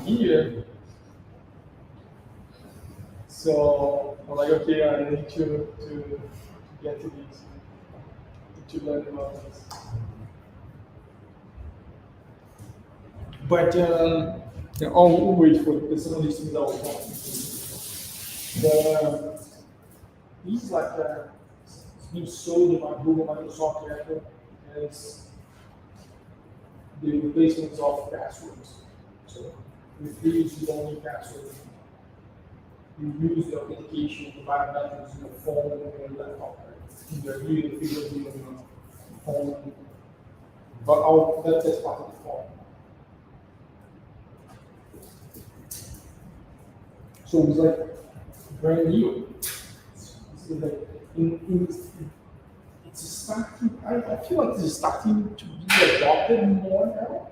here. So I'm like, okay, I need to get to this, to learn about this. But yeah, I'll wait for some of these things I will want. These like it's being sold in my Google Microsoft Azure as the replacements of passwords. So with these, you don't need passwords. You use the authentication, the biometrics in your phone and your laptop, right? Either using the fingerprint on your phone. But that's part of the phone. So it's like brand new. It's like it's starting. I feel like it's starting to be adopted more now,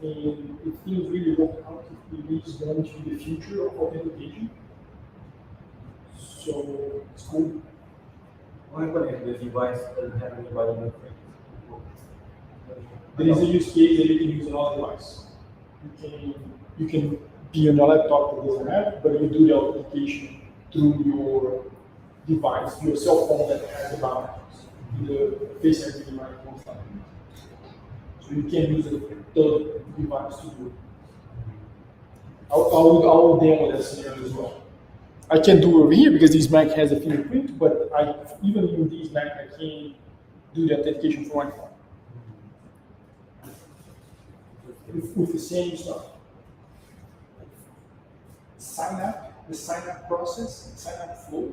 and if things really work out, it really is going to be the future of authentication. So it's cool. What if the device doesn't have anybody in it? There is a use case that you can use another device. You can be on your laptop that doesn't have, but you do the authentication through your device, your cell phone that has the biometrics, the face ID might most likely. So you can use a third device to do it. I'll demo that scenario as well. I can do it over here because this Mac has a fingerprint, but even in this Mac I can do the authentication from my phone. With the same stuff. The sign up process, the sign up flow,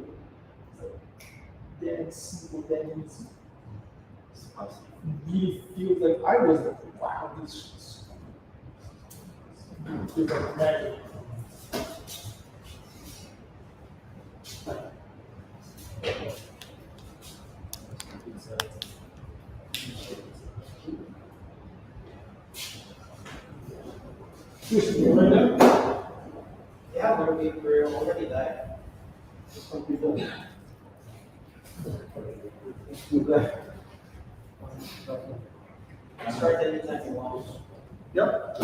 that simple, that easy. I really feel like I was like, wow, this is like magic. Right now? Yeah, but we're already there. Some people. Start anytime you want. Yep.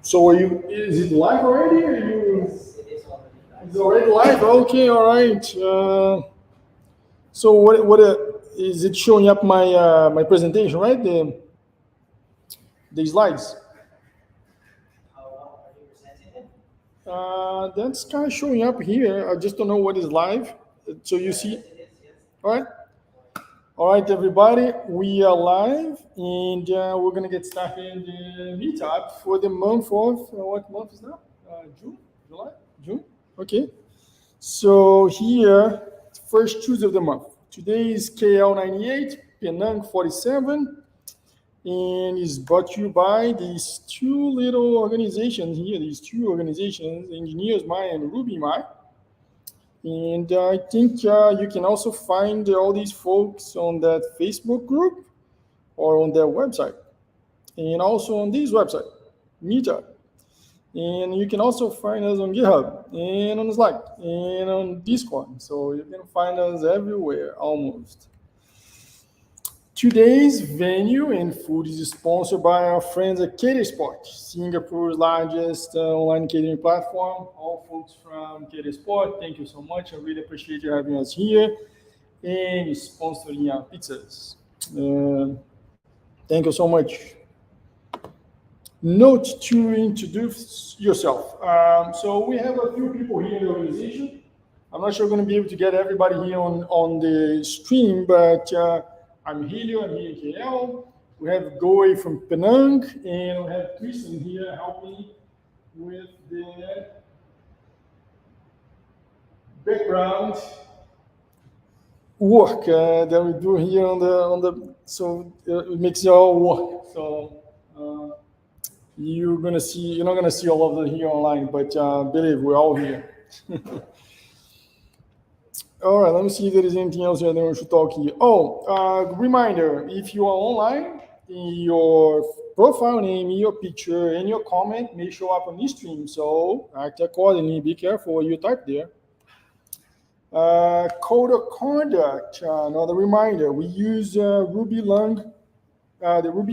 So are you? Is it live already? Or you? It is already live. It's already live. Okay, all right. So what is it showing up my presentation, right? The slides. How are you presenting it? That's kind of showing up here. I just don't know what is live. So you see. It is, yes. All right. All right, everybody, we are live, and we're gonna get started the meetup for the month of what month is now? June, July, June. Okay. So here, first Tuesday of the month. Today is KL98, Penang 47, and is brought to you by these two little organizations here. These two organizations, Engineers My and Ruby My. And I think you can also find all these folks on that Facebook group or on their website, and also on this website, Meetup. And you can also find us on GitHub and on Slack and on Discord. So you can find us everywhere almost. Today's venue and food is sponsored by our friends at Catersport, Singapore's largest online catering platform. All folks from Catersport, thank you so much. I really appreciate you having us here and sponsoring our pizzas. Thank you so much. Note to introduce yourself. So we have a few people here in the organization. I'm not sure we're going to be able to get everybody here on the stream, but I'm Helio, I'm here in KL. We have Goy from Penang, and we have Tristan here helping with the background work that we do here on the so it makes it all work. So you're not gonna see all of them here online, but believe we're all here. All right, let me see if there is anything else that we should talk here. Reminder, if you are online, your profile name, your picture, and your comment may show up on this stream, so act accordingly. Be careful what you type there. Code of conduct, another reminder. We use the Ruby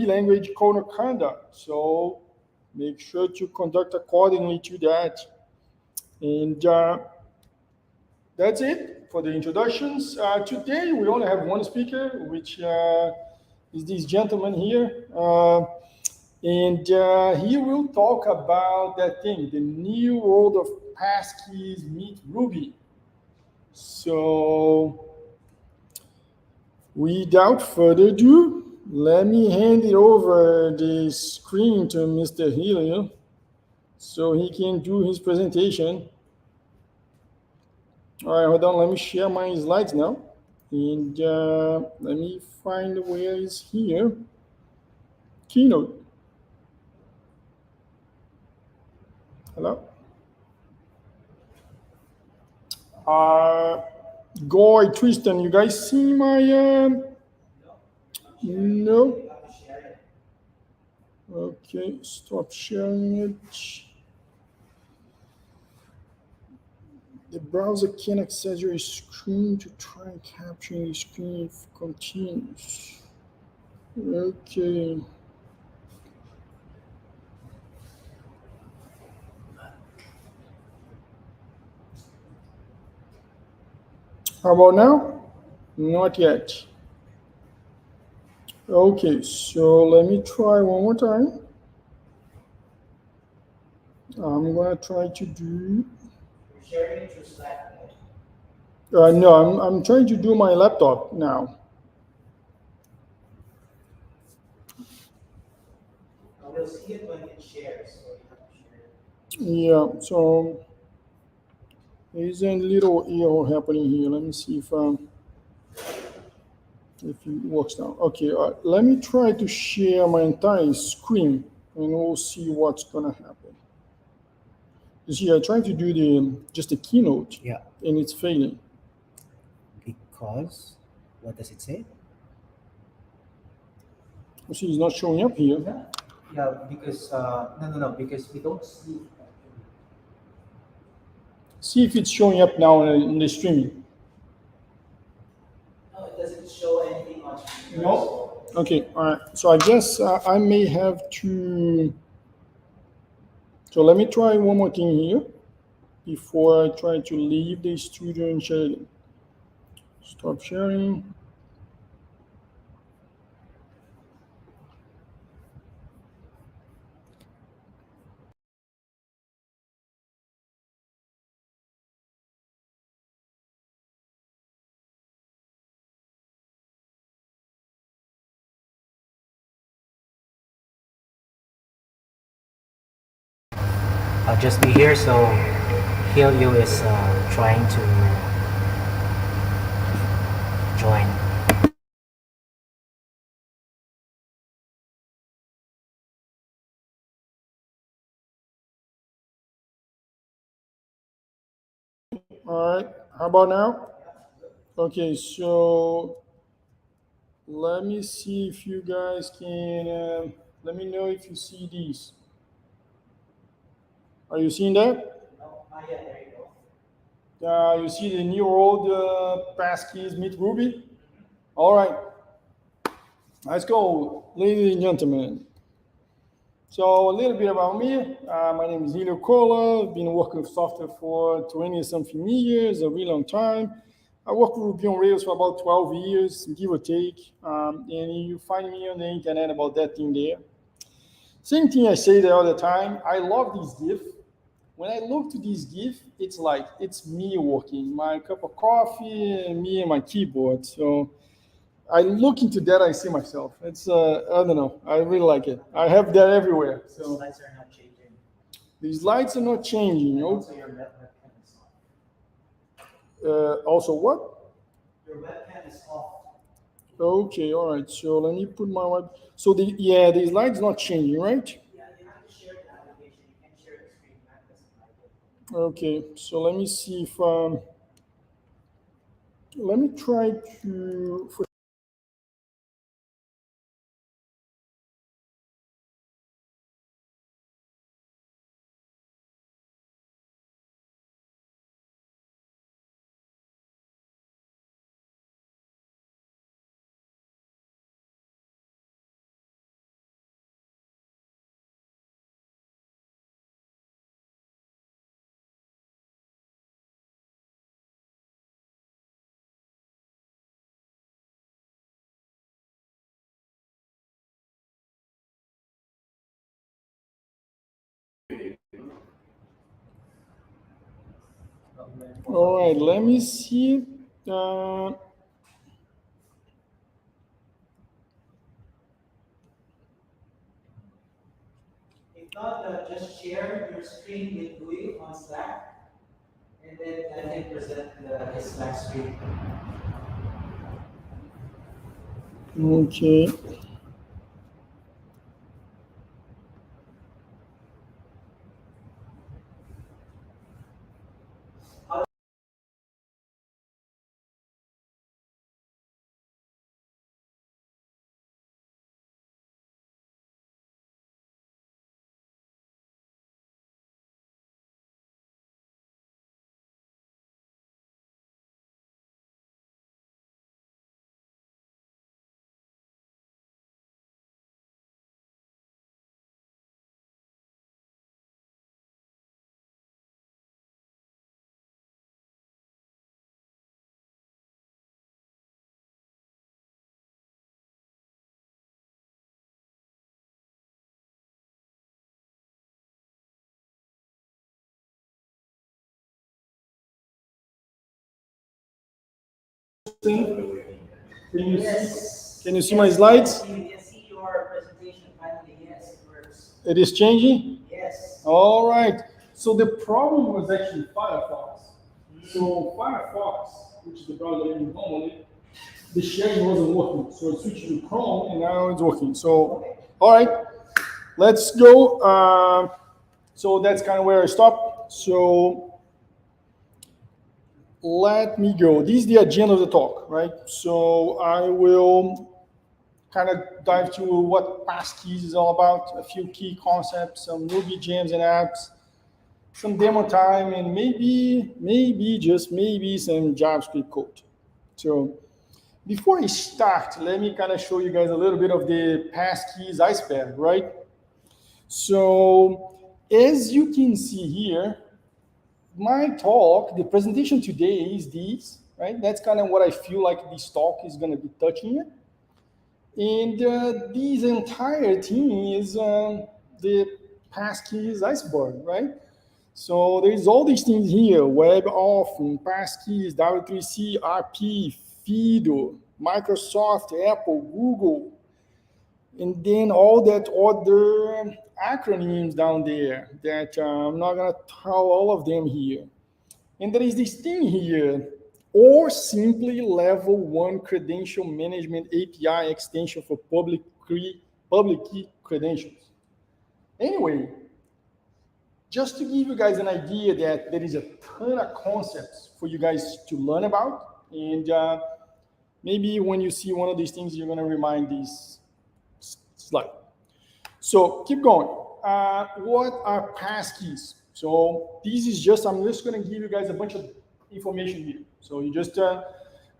language code of conduct. So make sure to conduct accordingly to that. And that's it for the introductions. Today we only have one speaker, which is this gentleman here. And he will talk about that thing, the new world of Passkeys meet Ruby. So without further ado, let me hand it over the screen to Mr. Helio so he can do his presentation. All right, hold on. Let me share my slides now. And let me find where is here. Keynote. Hello? Goy, Tristan, you guys see my... no? Okay, stop sharing it. The browser can access your screen to try capturing the screen if it continues. Okay. How about now? Not yet. Okay, so let me try one more time. I'm gonna try to do. Sharing through Slack. No, I'm trying to do my laptop now. We'll see it when it shares, so you have to share it. Yeah, so there's a little error happening here. Let me see if it works now. Okay, let me try to share my entire screen and we'll see what's gonna happen. You see, I tried to do just the keynote, Yeah, and it's failing. because what does it say? You see, it's not showing up here. Yeah, because no, because we don't see. See if it's showing up now in the streaming. No, it doesn't show anything on screen. No. Okay, all right. So I guess I may have to. So let me try one more thing here before I try to leave the studio and share it. Stop sharing. I'll just be here, so Helio is trying to join. All right. How about now? Okay, so let me see if you guys can. Let me know if you see these. Are you seeing that? No, not yet. There you go. You see the new world Passkeys meet Ruby? All right. Let's go, ladies and gentlemen. So a little bit about me. My name is Helio. I've been working with software for 20-something years, a really long time. I worked with Ruby on Rails for about 12 years, give or take. And you find me on the internet about that thing there. Same thing I say there all the time. I love this GIF. When I look to this GIF, it's like it's me working, my cup of coffee, and me and my keyboard. So I look into that, I see myself. It's I don't know. I really like it. I have that everywhere. The So slides are not changing. these lights are not changing. You know? Also, your webcam is off. Also, what? Your webcam is off. Okay, all right. So let me put my web. So these lights not changing, right? Yeah, you have to share the application. You can't share the screen. Mac doesn't like it. Okay. So let me see if let me try to. All right, let me see. If not, just share your screen with Louis on Slack, and then let him present his Slack screen. Okay. Can you see my slides? You can see your presentation finally. Yes, it works. It is changing? Yes. All right. So the problem was actually Firefox. So Firefox, which is the browser I use normally, the sharing wasn't working. So I switched to Chrome and now it's working. So, all right, let's go. So that's kind of where I stopped. So let me go. This is the agenda of the talk, right? So I will kind of dive to what Passkeys is all about, a few key concepts, some Ruby gems and apps, some demo time, and maybe, just maybe some JavaScript code. So before I start, let me kind of show you guys a little bit of the Passkeys iceberg, right? So as you can see here, my talk, the presentation today is this, right? That's kind of what I feel like this talk is going to be touching it. And this entire thing is the Passkeys iceberg, right? So there's all these things here: web authoring, Passkeys, W3C, RP, Fido, Microsoft, Apple, Google, and then all that other acronyms down there that I'm not gonna tell all of them here. And there is this thing here, or simply level 1 credential management API extension for public key credentials. Anyway, just to give you guys an idea that there is a ton of concepts for you guys to learn about, and maybe when you see one of these things, you're going to remind this slide. So keep going. What are passkeys? So this is just, I'm just going to give you guys a bunch of information here. So you just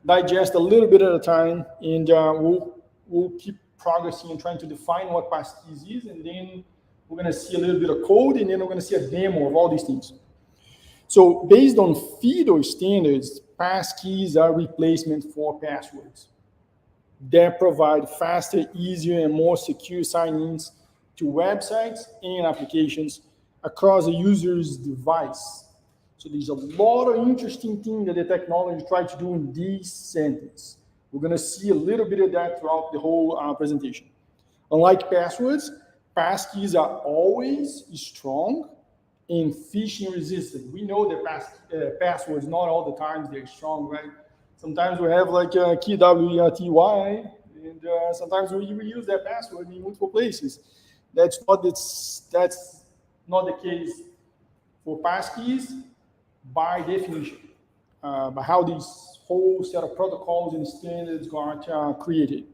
digest a little bit at a time, and we'll keep progressing and trying to define what passkeys is, and then we're going to see a little bit of code, and then we're going to see a demo of all these things. So based on FIDO standards, passkeys are replacement for passwords that provide faster, easier, and more secure sign-ins to websites and applications across a user's device. So there's a lot of interesting things that the technology tried to do in this sentence. We're going to see a little bit of that throughout the whole presentation. Unlike passwords, passkeys are always strong and phishing resistant. We know that passwords, not all the times they're strong, right? Sometimes we have like a key WERTY, and sometimes we reuse that password in multiple places. That's not the case for passkeys by definition, by how these whole set of protocols and standards got created.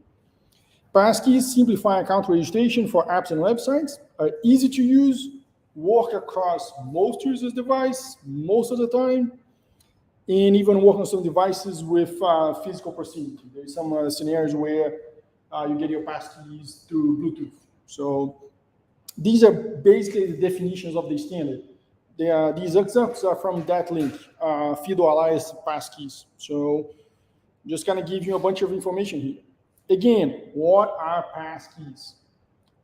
Passkeys simplify account registration for apps and websites, are easy to use, work across most users' device most of the time, and even work on some devices with physical proximity. There's some scenarios where you get your passkeys through Bluetooth. So these are basically the definitions of the standard. These examples are from that link, FIDO Alliance Passkeys. So just kind of give you a bunch of information here. Again, what are passkeys?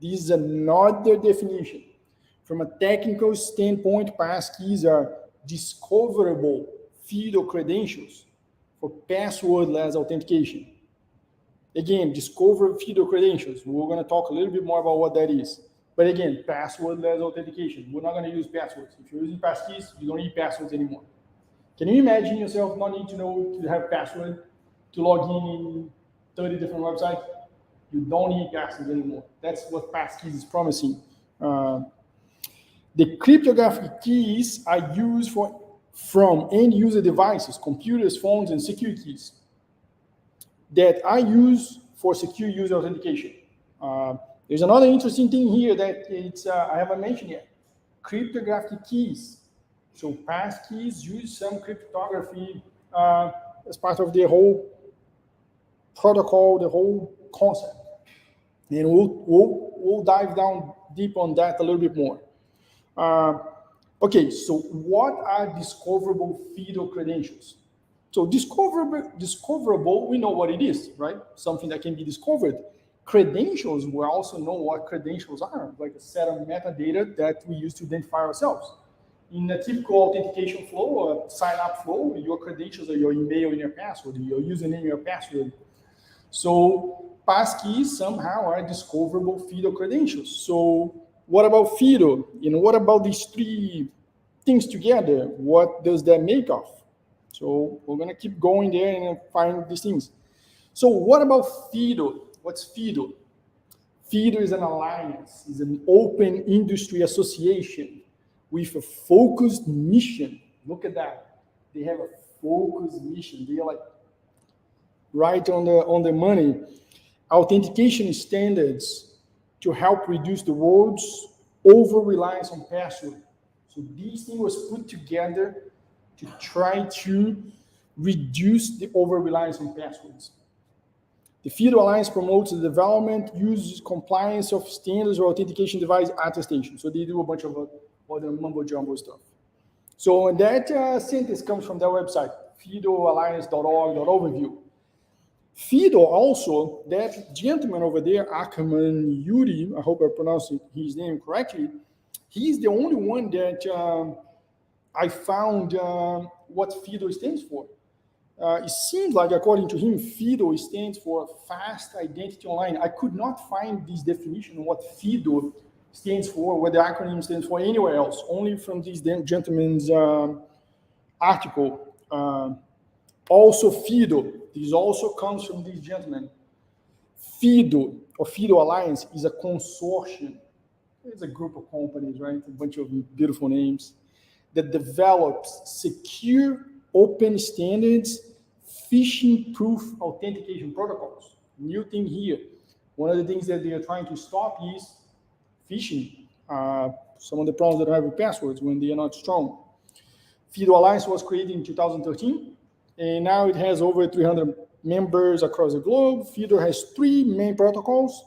This is another definition. From a technical standpoint, passkeys are discoverable FIDO credentials for passwordless authentication. Again, discover FIDO credentials. We're going to talk a little bit more about what that is. But again, passwordless authentication. We're not going to use passwords. If you're using Passkeys, you don't need passwords anymore. Can you imagine yourself not need to know to have password to log in 30 different websites? You don't need passwords anymore. That's what Passkeys is promising. The cryptographic keys are used from end-user devices, computers, phones, and secure keys that are used for secure user authentication. There's another interesting thing here that I haven't mentioned yet. Cryptographic keys. So Passkeys use some cryptography as part of the whole protocol, the whole concept. And we'll dive down deep on that a little bit more. Okay, so what are discoverable FIDO credentials? So discoverable, we know what it is, right? Something that can be discovered. Credentials, we also know what credentials are, like a set of metadata that we use to identify ourselves. In a typical authentication flow, a sign-up flow, your credentials are your email and your password, your username and your password. So Passkeys somehow are discoverable FIDO credentials. So what about FIDO? What about these three things together? What does that make of? So we're going to keep going there and find these things. So what about FIDO? What's FIDO? FIDO is an alliance, is an open industry association with a focused mission. Look at that. They have a focused mission. They are like right on the money. Authentication standards to help reduce the world's over-reliance on password. So this thing was put together to try to reduce the over-reliance on passwords. The FIDO Alliance promotes the development, use, compliance of standards or authentication device attestation. So they do a bunch of other mumbo-jumbo stuff. So that sentence comes from their website, fidoalliance.org.overview. FIDO also, that gentleman over there, Ackerman Yuri, I hope I pronounced his name correctly, he's the only one that I found what FIDO stands for. It seems like, according to him, FIDO stands for Fast Identity Online. I could not find this definition of what FIDO stands for, what the acronym stands for anywhere else, only from this gentleman's article. Also FIDO, this also comes from this gentleman. FIDO, or FIDO Alliance, is a consortium. It's a group of companies, right? A bunch of beautiful names that develops secure, open standards, phishing-proof authentication protocols. New thing here. One of the things that they are trying to stop is phishing. Some of the problems that I have with passwords when they are not strong. FIDO Alliance was created in 2013, and now it has over 300 members across the globe. FIDO has three main protocols: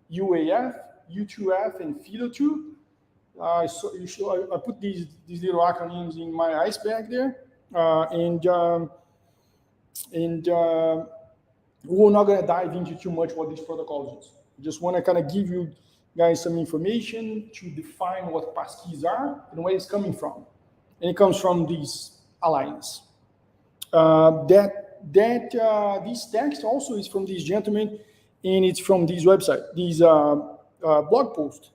UAF, U2F, and FIDO2. I put these little acronyms in my ice bag there, and we're not going to dive into too much what these protocols is. I just want to kind of give you guys some information to define what passkeys are and where it's coming from. And it comes from this alliance. This text also is from this gentleman, and it's from this website, this blog post,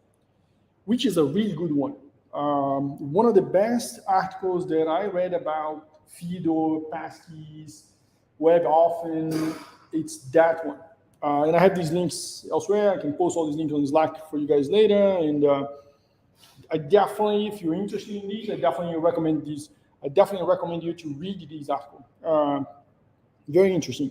which is a really good one. One of the best articles that I read about FIDO, passkeys, web often, it's that one. And I have these links elsewhere. I can post all these links on Slack for you guys later. And I definitely, if you're interested in these, I definitely recommend these. I definitely recommend you to read these articles. Very interesting.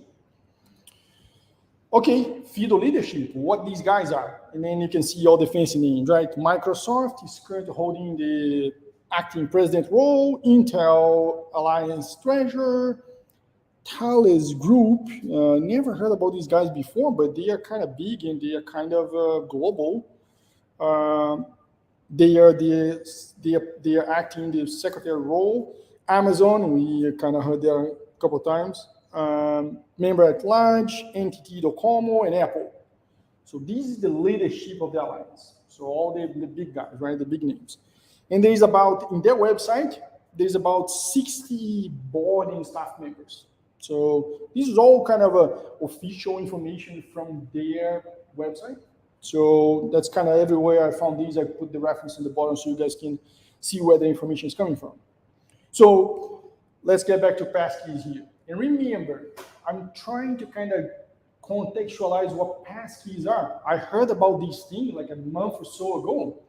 Okay, FIDO leadership, what these guys are. And then you can see all the fancy names, right? Microsoft is currently holding the acting president role. Intel Alliance treasurer. Thales Group, never heard about these guys before, but they are kind of big and they are kind of global. They are acting the secretary role. Amazon, we kind of heard there a couple of times. Member at large, NTT Docomo, and Apple. So this is the leadership of the alliance. So all the big guys, right? The big names. And there is about, in their website, there's about 60 board and staff members. So this is all kind of official information from their website. So that's kind of everywhere I found these. I put the reference in the bottom so you guys can see where the information is coming from. So let's get back to Passkeys here. And remember, I'm trying to kind of contextualize what Passkeys are. I heard about these things like a month or so ago.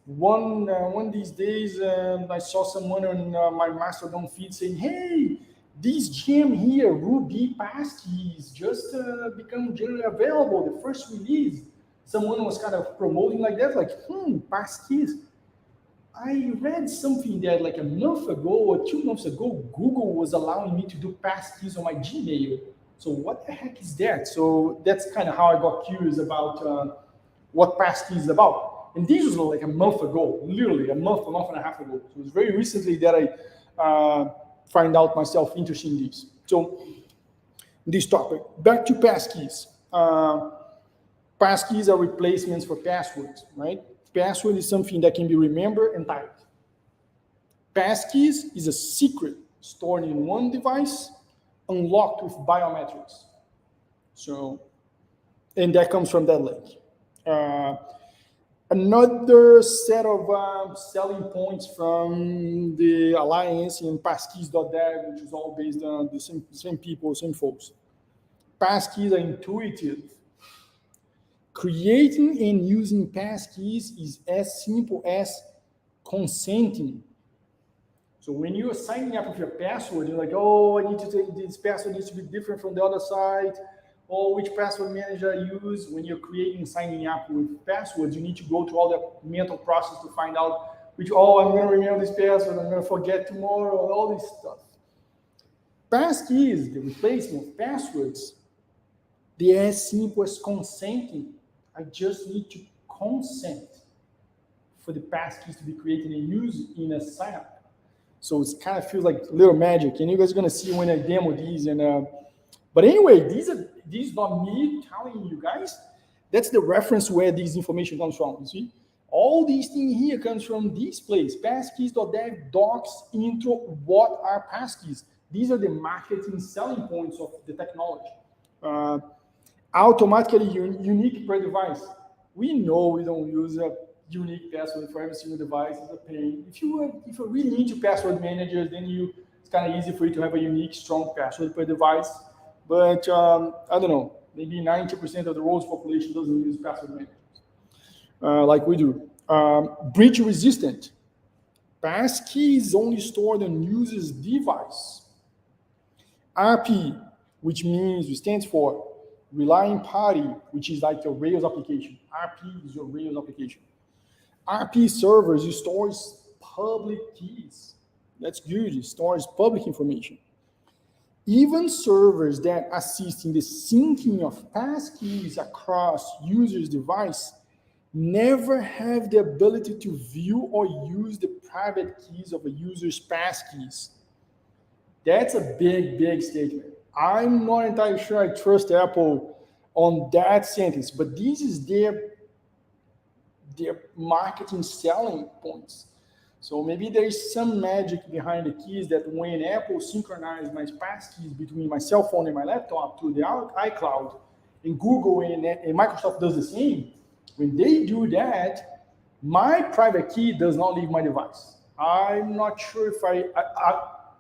One these days, I saw someone on my Mastodon feed saying, hey, this gem here, Ruby Passkeys, just become generally available, the first release. Someone was kind of promoting like that, like, Passkeys. I read something that like a month ago or 2 months ago, Google was allowing me to do passkeys on my Gmail. So what the heck is that? So that's kind of how I got curious about what passkeys is about. And this was like a month ago, literally a month and a half ago. So it was very recently that I find out myself interested in this. So this topic, back to passkeys. Passkeys are replacements for passwords, right? Password is something that can be remembered and typed. Passkeys is a secret stored in one device, unlocked with biometrics. So, and that comes from that link. Another set of selling points from the alliance in Passkeys.dev, which is all based on the same people, same folks. Passkeys are intuitive. Creating and using passkeys is as simple as consenting. So when you're signing up with your password, you're like, oh, I need to take this password needs to be different from the other side. Or which password manager I use. When you're creating and signing up with passwords, you need to go through all the mental process to find out which, I'm going to remember this password, I'm going to forget tomorrow, all this stuff. Passkeys, the replacement of passwords, they're as simple as consenting. I just need to consent for the passkeys to be created and used in a sign-up. So it kind of feels like little magic, and you guys are gonna see when I demo these. And but anyway, these are not me telling you guys. That's the reference where this information comes from. You see, all these things here comes from this place. Passkeys.dev docs intro. What are passkeys? These are the marketing selling points of the technology. Automatically unique per device. We know we don't use a unique password for every single device. It's a pain. If you're really into password managers, then it's kind of easy for you to have a unique, strong password per device. But I don't know, maybe 90% of the world's population doesn't use password managers like we do. Breach resistant. Passkey is only stored on user's device. RP, which stands for Relying Party, which is like your Rails application. RP is your Rails application. RP servers, it stores public keys. That's good, it stores public information. Even servers that assist in the syncing of passkeys across users' device never have the ability to view or use the private keys of a user's passkeys. That's a big, big statement. I'm not entirely sure I trust Apple on that sentence, but this is their marketing selling points. So maybe there is some magic behind the keys that when Apple synchronizes my passkeys between my cell phone and my laptop to the iCloud, and Google and Microsoft does the same, when they do that, my private key does not leave my device. I'm not sure if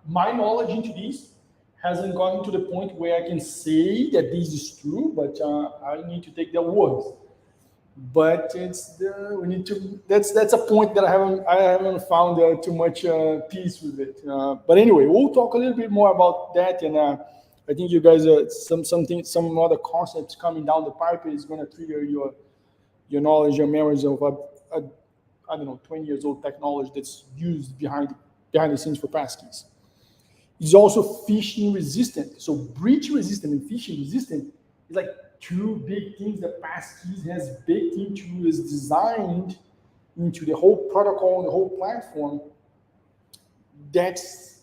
my knowledge into this hasn't gotten to the point where I can say that this is true, but I need to take their words. But that's a point that I haven't found too much peace with it. But anyway, we'll talk a little bit more about that, and I think you guys some other concepts coming down the pipe is going to trigger your knowledge, your memories of I don't know 20 years old technology that's used behind the scenes for passkeys. It's also phishing resistant. So breach resistant and phishing resistant is like two big things that Passkeys has baked into, is designed into the whole protocol and the whole platform. That's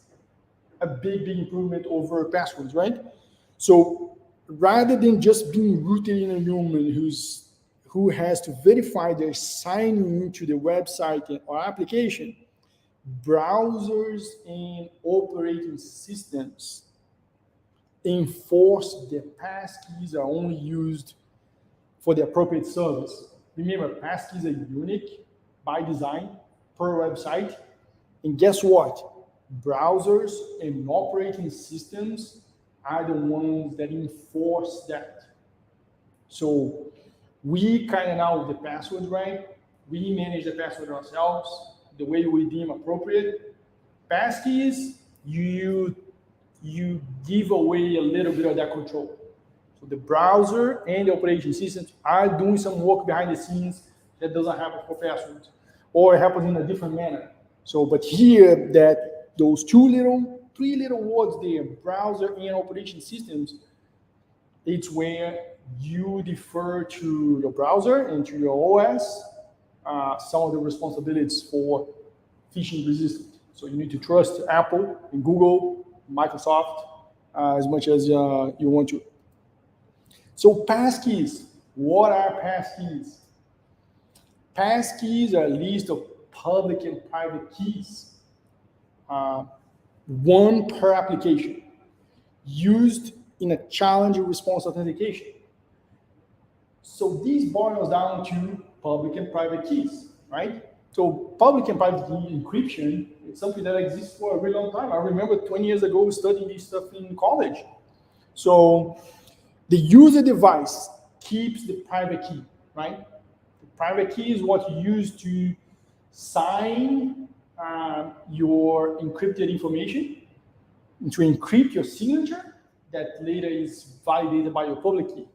a big, big improvement over passwords, right? So rather than just being rooted in a human who has to verify they're signing into the website or application, browsers and operating systems enforce that passkeys are only used for the appropriate service. Remember, passkeys are unique by design per website. And guess what? Browsers and operating systems are the ones that enforce that. So we kind of know the passwords, right? We manage the password ourselves the way we deem appropriate. Passkeys, you give away a little bit of that control. So the browser and the operating systems are doing some work behind the scenes that doesn't happen for passwords, or it happens in a different manner. So, but here that those three little words there, browser and operating systems, it's where you defer to your browser and to your OS some of the responsibilities for phishing resistant. So you need to trust Apple and Google, Microsoft as much as you want to. So passkeys, what are passkeys? Passkeys are a list of public and private keys, one per application, used in a challenge response authentication. So this boils down to public and private keys, right? So public and private key encryption is something that exists for a really long time. I remember 20 years ago studying this stuff in college. So the user device keeps the private key, right? The private key is what you use to sign your encrypted information, to encrypt your signature that later is validated by your public key.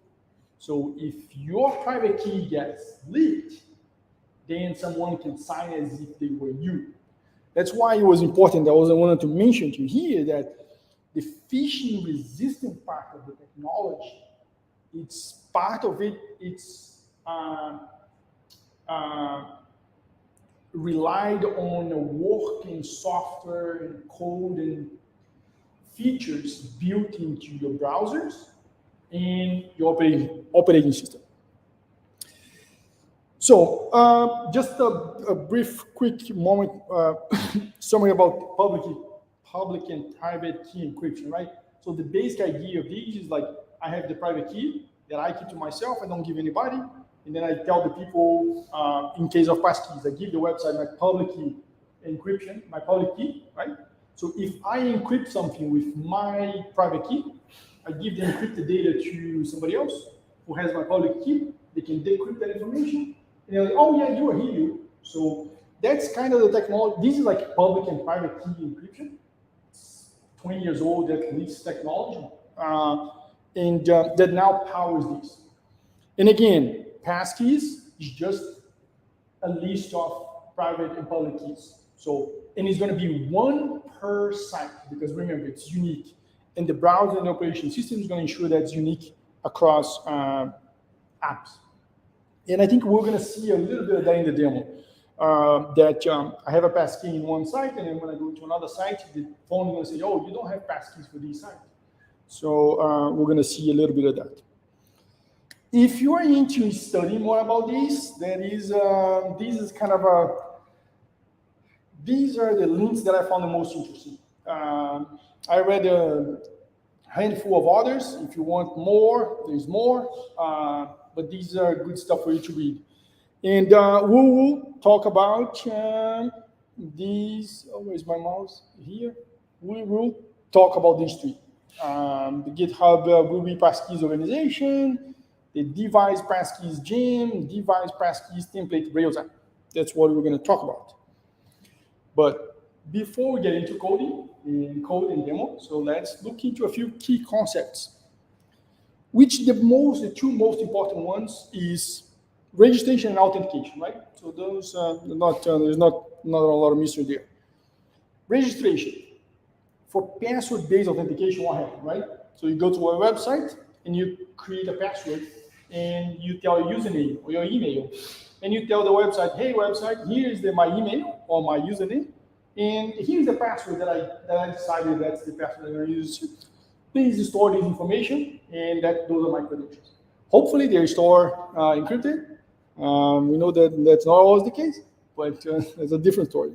So if your private key gets leaked, then someone can sign as if they were you. That's why it was important. I wanted to mention to you here that the phishing resistant part of the technology, it's part of it, it's relied on a working software and code and features built into your browsers and your operating system. So just a brief, quick moment summary about public and private key encryption, right? So the basic idea of these is like I have the private key that I keep to myself, I don't give anybody, and then I tell the people in case of passkeys, I give the website my public key encryption, my public key, right? So if I encrypt something with my private key, I give the encrypted data to somebody else who has my public key. They can decrypt that information. And they're like, oh yeah, you are Helio. So that's kind of the technology. This is like public and private key encryption. It's 20 years old, at least technology. And that now powers this. And again, passkeys is just a list of private and public keys. So, and it's going to be one per site because remember, it's unique. And the browser and the operation system is going to ensure that it's unique across apps. And I think we're going to see a little bit of that in the demo. I have a passkey in one site, and then when I go to another site, the phone is going to say, oh, you don't have passkeys for this site. So we're going to see a little bit of that. If you are into studying more about this, these are the links that I found the most interesting. I read a handful of others. If you want more, there's more. But these are good stuff for you to read. And we will talk about these. Oh, where's my mouse? Here. We will talk about these three. The GitHub Ruby Passkeys organization, the device Passkeys gem, device Passkeys template Rails app. That's what we're going to talk about. But before we get into coding and code and demo, so let's look into a few key concepts. Which the two most important ones is registration and authentication, right? So those there's not a lot of mystery there. Registration. For password-based authentication, what happens, right? So you go to a website and you create a password and you tell your username or your email. And you tell the website, hey website, here is my email or my username, and here's the password that I decided that's the password I'm going to use. Please store this information, and those are my credentials. Hopefully they're stored encrypted. We know that that's not always the case, but it's a different story.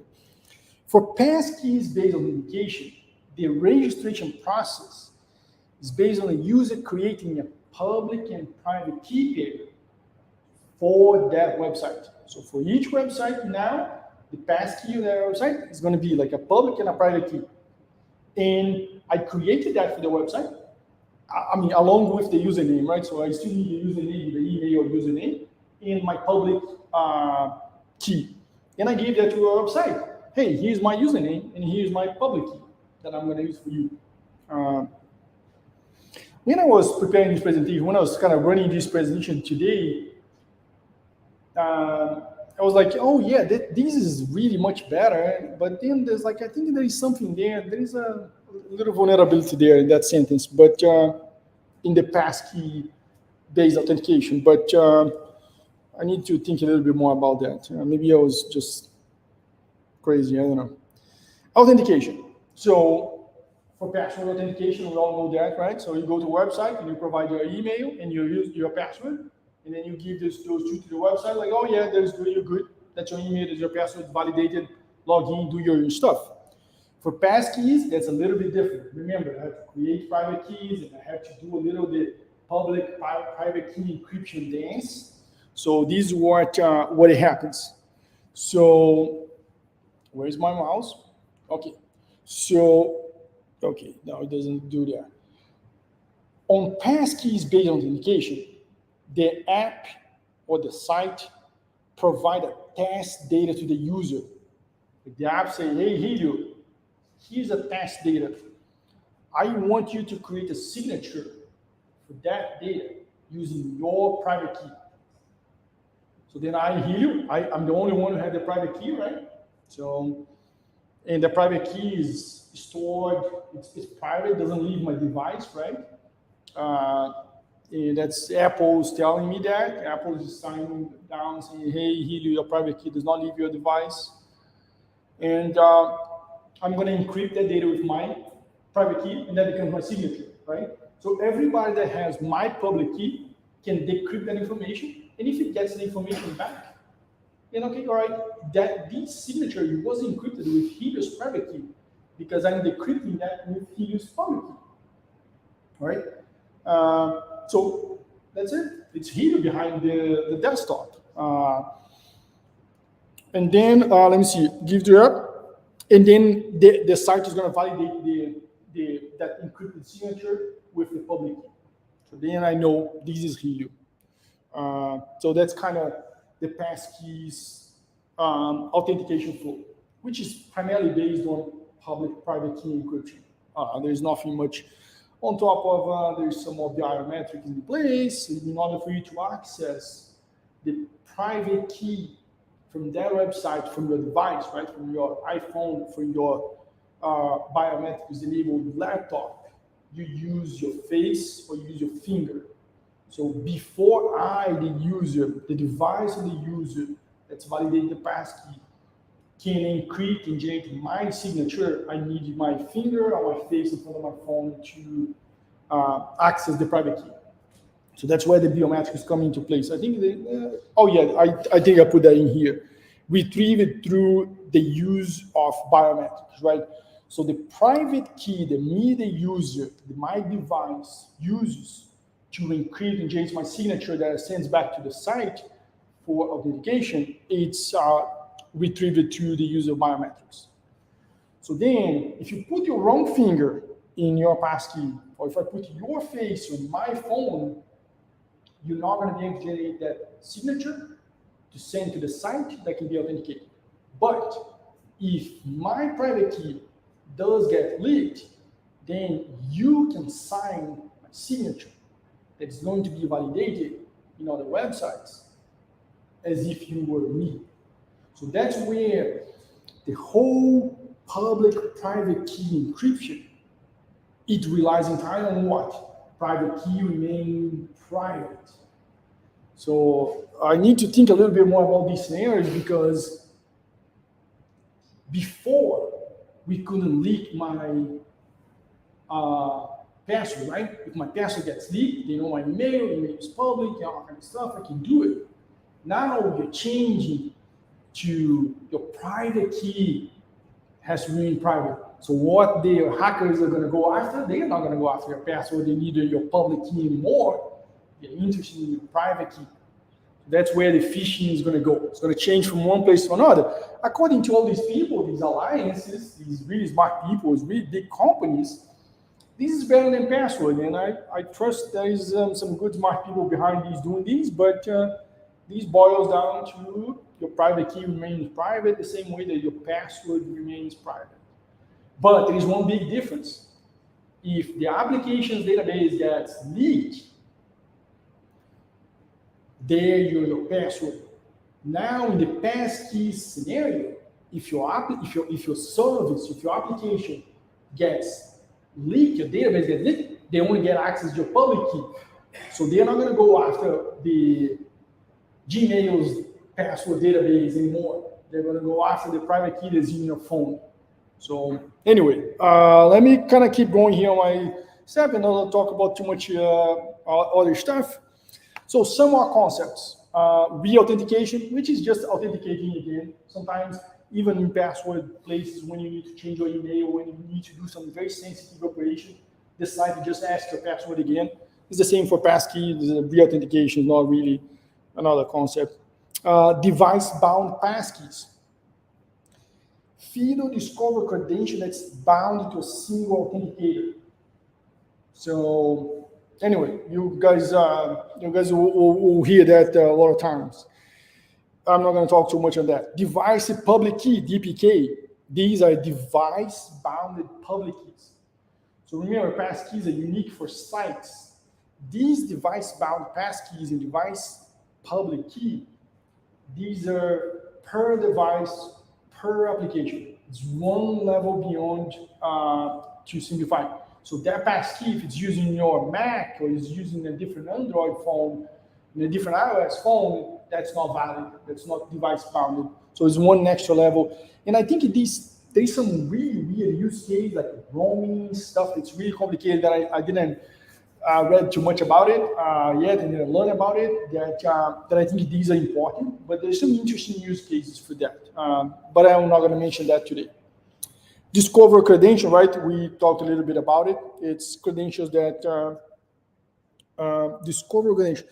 For passkeys based on authentication, the registration process is based on the user creating a public and private key pair for that website. So for each website now, the passkey of that website is going to be like a public and a private key. And I created that for the website. I mean, along with the username, right? So I still need the username, the email username, and my public key. And I gave that to our website. Hey, here's my username, and here's my public key that I'm going to use for you. When I was preparing this presentation, when I was kind of running this presentation today, I was like, oh yeah, this is really much better. But then there's like, I think there is something there. There is a little vulnerability there in that sentence, but in the passkey-based authentication. But I need to think a little bit more about that. Maybe I was just crazy, I don't know. Authentication. So for password authentication, we all know that, right? So you go to a website and you provide your email and you use your password, and then you give those two to the website, like, oh yeah, you're good. That's your email, that's your password, validated, log in, do your stuff. For passkeys, that's a little bit different. Remember, I have to create private keys and I have to do a little bit public private key encryption dance. So this is what happens. So where's my mouse? Okay. So, okay, now it doesn't do that. On passkeys based on authentication, the app or the site provide a test data to the user. The app say, hey, Helio, here's a test data. I want you to create a signature for that data using your private key. So then Helio, I'm the only one who had the private key, right? So, and the private key is stored, it's private, doesn't leave my device, right? And that's Apple's telling me that. Apple is signing down saying, hey, Helio, your private key does not leave your device. And I'm going to encrypt that data with my private key, and that becomes my signature, right? So everybody that has my public key can decrypt that information, and if it gets the information back, then okay, all right, this signature was encrypted with Helio's private key because I'm decrypting that with Helio's public key, all right? So that's it. It's Helio behind the desktop. And then, let me see, give it up. And then the site is going to validate that encrypted signature with the public key. So then I know this is Helio. So that's kind of the passkeys authentication flow, which is primarily based on public-private key encryption. There's nothing much on top of, there's some more biometrics in place. In order for you to access the private key from that website, from your device, right, from your iPhone, from your biometrics enabled laptop, you use your face or you use your finger. So before the user, the device of the user that's validating the passkey can encrypt and generate my signature, I need my finger or my face in front of my phone to access the private key. So that's where the biometrics come into place. I think I think I put that in here. Retrieve it through the use of biometrics, right? So the private key that the user, my device uses to encrypt and generate my signature that it sends back to the site for authentication, it's retrieved through the use of biometrics. So then, if you put your wrong finger in your passkey, or if I put your face on my phone, you're not going to be able to generate that signature to send to the site that can be authenticated. But if my private key does get leaked, then you can sign my signature that's going to be validated in other websites as if you were me. So that's where the whole public-private key encryption, it relies entirely on what? Private key remain private. So I need to think a little bit more about these scenarios because before we couldn't leak my password, right? If my password gets leaked, they know my email is public, all kind of stuff, I can do it. Now you're changing to your private key has to remain private. So what the hackers are going to go after, they're not going to go after your password. They need your public key anymore. They're interested in your private key. That's where the phishing is going to go. It's going to change from one place to another. According to all these people, these alliances, these really smart people, these really big companies, this is better than password. And I trust there is some good smart people behind these doing these, but this boils down to your private key remains private the same way that your password remains private. But there is one big difference. If the application's database gets leaked, there your password. Now in the Passkeys scenario, if your service, if your application gets leaked, your database gets leaked, they only get access to your public key. So they're not going to go after the Gmail's password database anymore. They're going to go after the private key that's in your phone. So anyway, let me kind of keep going here on my step and not talk about too much other stuff. So some more concepts. Re-authentication, which is just authenticating again. Sometimes even in password places when you need to change your email, when you need to do some very sensitive operation, decide to just ask your password again. It's the same for passkey. Re-authentication is not really another concept. Device-bound passkeys. FIDO discover credential that's bound into a single authenticator. So anyway, you guys will hear that a lot of times. I'm not going to talk too much on that. Device public key, DPK. These are device-bounded public keys. So remember, passkeys are unique for sites. These device-bound passkeys and device public key, these are per device, per application. It's one level beyond to simplify. So that passkey, if it's using your Mac or is using a different Android phone, and a different iOS phone, that's not valid. That's not device bounded. So it's one extra level. And I think there's some really weird use case like roaming stuff. It's really complicated that I didn't read too much about it yet and didn't learn about it. That I think these are important. But there's some interesting use cases for that. But I'm not going to mention that today. Discover credential, right? We talked a little bit about it. It's credentials that discover credential.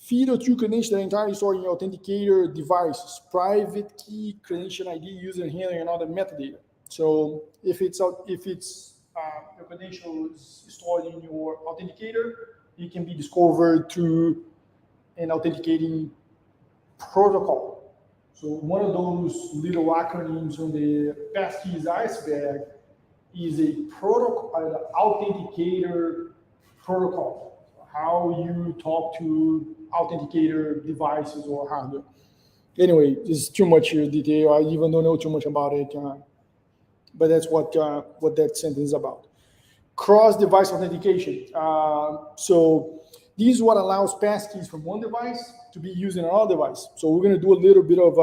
FIDO true credential that entirely stored in your authenticator devices, private key, credential ID, user handler, and other metadata. So if your credential is stored in your authenticator, it can be discovered through an authenticating protocol. So one of those little acronyms on the Passkeys iceberg is a protocol, an authenticator protocol. How you talk to authenticator devices or hardware. Anyway, this is too much detail. I even don't know too much about it, but that's what that sentence is about. Cross-device authentication. So this is what allows passkeys from one device to be used in another device. So we're going to do a little bit of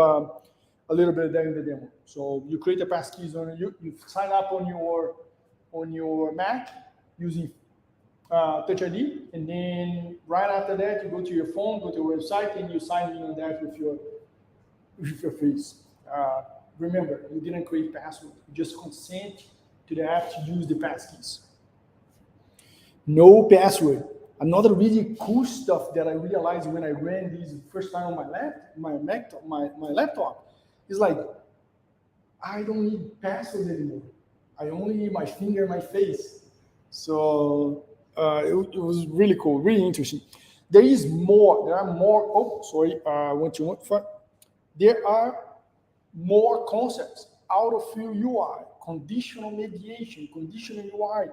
that in the demo. So you create a passkeys on you sign up on your Mac using Touch ID, and then right after that you go to your phone, go to your website, and you sign in on that with your face. Remember, you didn't create password. You just consent to the app to use the passkeys. No password. Another really cool stuff that I realized when I ran these first time on my laptop is like, I don't need password anymore. I only need my finger and my face. So it was really cool, really interesting. There are more. Oh, sorry. There are more concepts. Out-of-field UI, conditional mediation, conditional UI,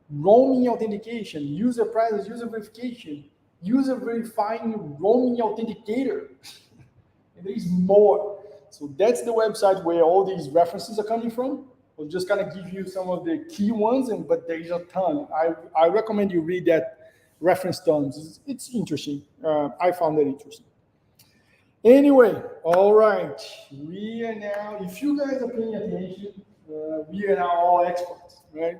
roaming authentication, user presence, user verification, user verifying roaming authenticator. And there is more. So that's the website where all these references are coming from. I'll just kind of give you some of the key ones, but there is a ton. I recommend you read that reference tons. It's interesting. I found that interesting. Anyway, all right. We are now, if you guys are paying attention, we are now all experts, right?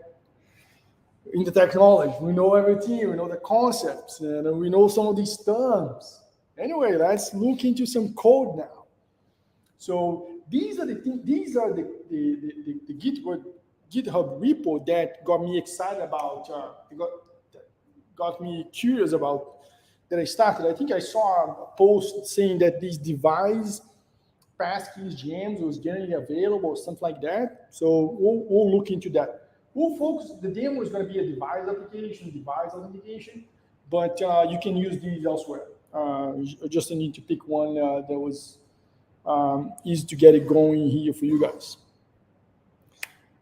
In the technology. We know everything. We know the concepts, and we know some of these terms. Anyway, let's look into some code now. So these are the things. These are the GitHub repo that got me excited about. Got me curious about that I started. I think I saw a post saying that these device Passkeys gems was generally available or something like that. So we'll look into that. We'll focus. The demo is going to be a device application, device authentication, but you can use these elsewhere. You just need to pick one that was easy to get it going here for you guys.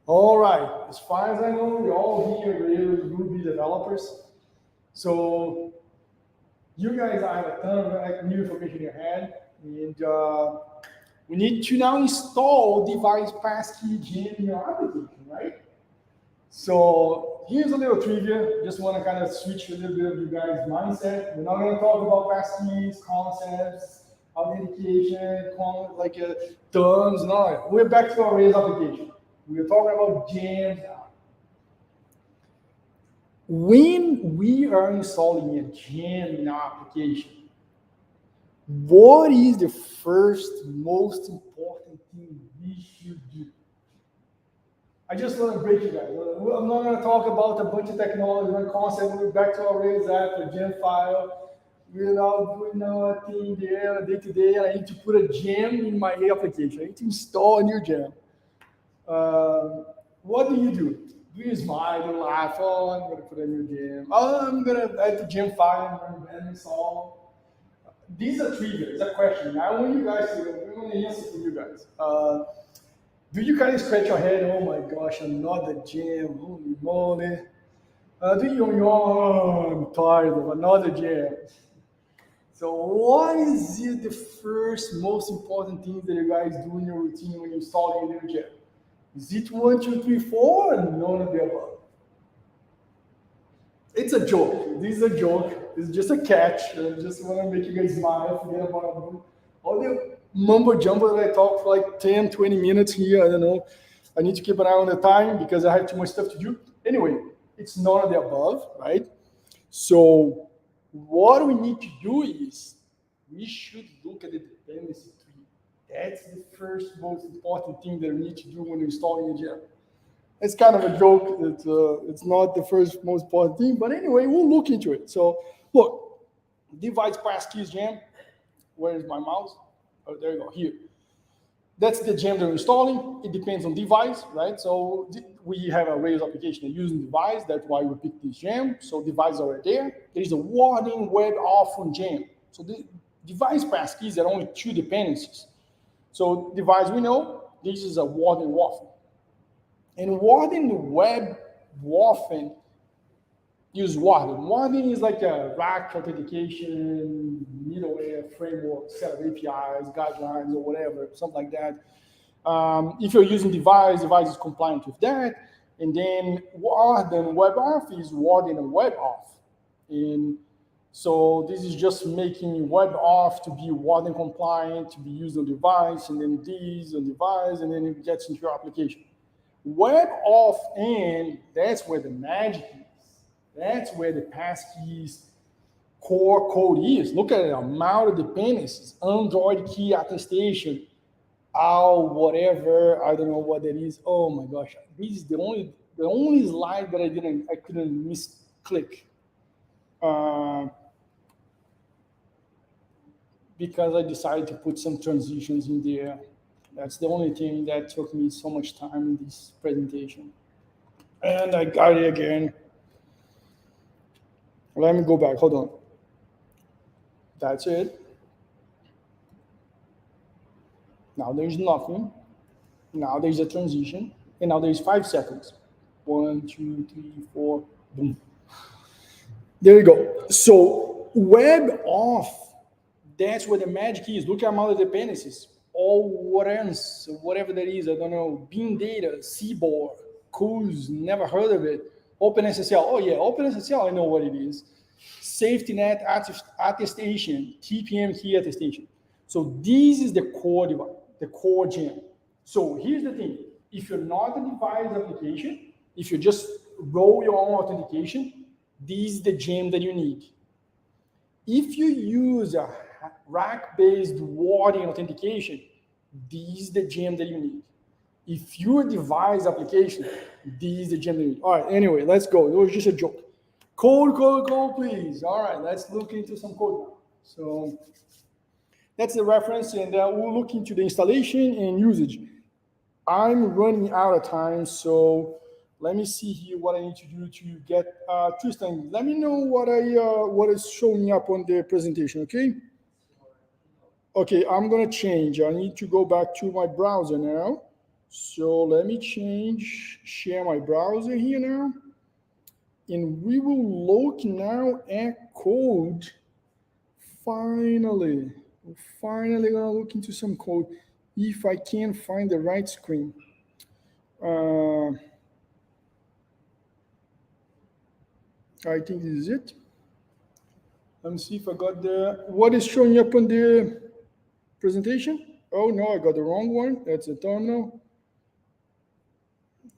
All right. As far as I know, we're all here Ruby developers. So you guys have a ton of new information in your hand, and we need to now install device passkey gem in your application, right? So here's a little trivia. Just want to kind of switch a little bit of you guys' mindset. We're not going to talk about passkeys, concepts, authentication, terms. No, we're back to our Rails application. We're talking about gems now. When we are installing a gem in our application, what is the first most important thing we should do? I just want to break you guys. I'm not going to talk about a bunch of technology and concept. We're back to our Rails app, a gem file. We're now doing nothing there day to day. I need to put a gem in my application. I need to install a new gem. What do? Do you smile, you laugh? Oh, I'm going to put a new gem. Oh, I'm going to add the gem file and install. These are triggers. It's a question. I want you guys to, I want to answer for you guys. Do you kind of scratch your head? Oh my gosh, another gem. Holy moly. Do you, oh, I'm tired of another gem. So what is it the first most important thing that you guys do in your routine when you're installing a new gem? Is it 1, 2, 3, 4, or none of the above? It's a joke. This is a joke. It's just a catch. I just want to make you guys smile. Forget about all the mumbo jumbo that I talk for like 10, 20 minutes here. I don't know. I need to keep an eye on the time because I have too much stuff to do. Anyway, it's none of the above, right? So what we need to do is we should look at the dependency tree. That's the first most important thing that we need to do when installing a gem. It's kind of a joke. It's not the first most important thing, but anyway, we'll look into it. So look, device passkeys gem. Where is my mouse? Oh, there you go, here. That's the gem that we're installing. It depends on device, right? So we have a Rails application using device. That's why we picked this gem. So devices are there. There is a warning web off on gem. So the device passkeys are only 2 dependencies. So device we know, this is a warning waffle. And warning web waffle use warning. Warning is like a rack authentication, middleware framework, set of APIs, guidelines, or whatever, something like that. If you're using device is compliant with that. And then warden web off is warden and web off. And so this is just making web off to be warden compliant, to be used on device, and then these on device, and then it gets into your application. Web off, and that's where the magic is. That's where the passkeys core code is. Look at the amount of dependencies, Android key attestation, whatever, I don't know what that is. Oh my gosh, this is the only slide that I couldn't misclick. Because I decided to put some transitions in there. That's the only thing that took me so much time in this presentation. And I got it again. Let me go back, hold on. That's it. Now there's nothing. Now there's a transition. And now there's 5 seconds. 1, 2, 3, 4, boom. There we go. So web off, that's where the magic is. Look at amount of dependencies. All whatever that is, I don't know, Bean Data, Seaboard, Cruise, never heard of it. OpenSSL, oh yeah, OpenSSL, I know what it is. Safety net attestation, TPM key attestation. So this is the core device, the core gem. So here's the thing, if you're not a device application, if you just roll your own authentication, this is the gem that you need. If you use a rack-based warning authentication, this is the gem that you need. If your device application, this is the gem that you need. All right, anyway, let's go. It was just a joke. Code, please. All right, let's look into some code now. So that's the reference, and we'll look into the installation and usage. I'm running out of time, so let me see here what I need to do to get Tristan. Let me know what is showing up on the presentation, okay? Okay, I'm gonna change. I need to go back to my browser now. So let me share my browser here now. And we will look now at code. Finally gonna look into some code if I can find the right screen. I think this is it. Let me see if I got what is showing up on the presentation. Oh no, I got the wrong one. That's a terminal.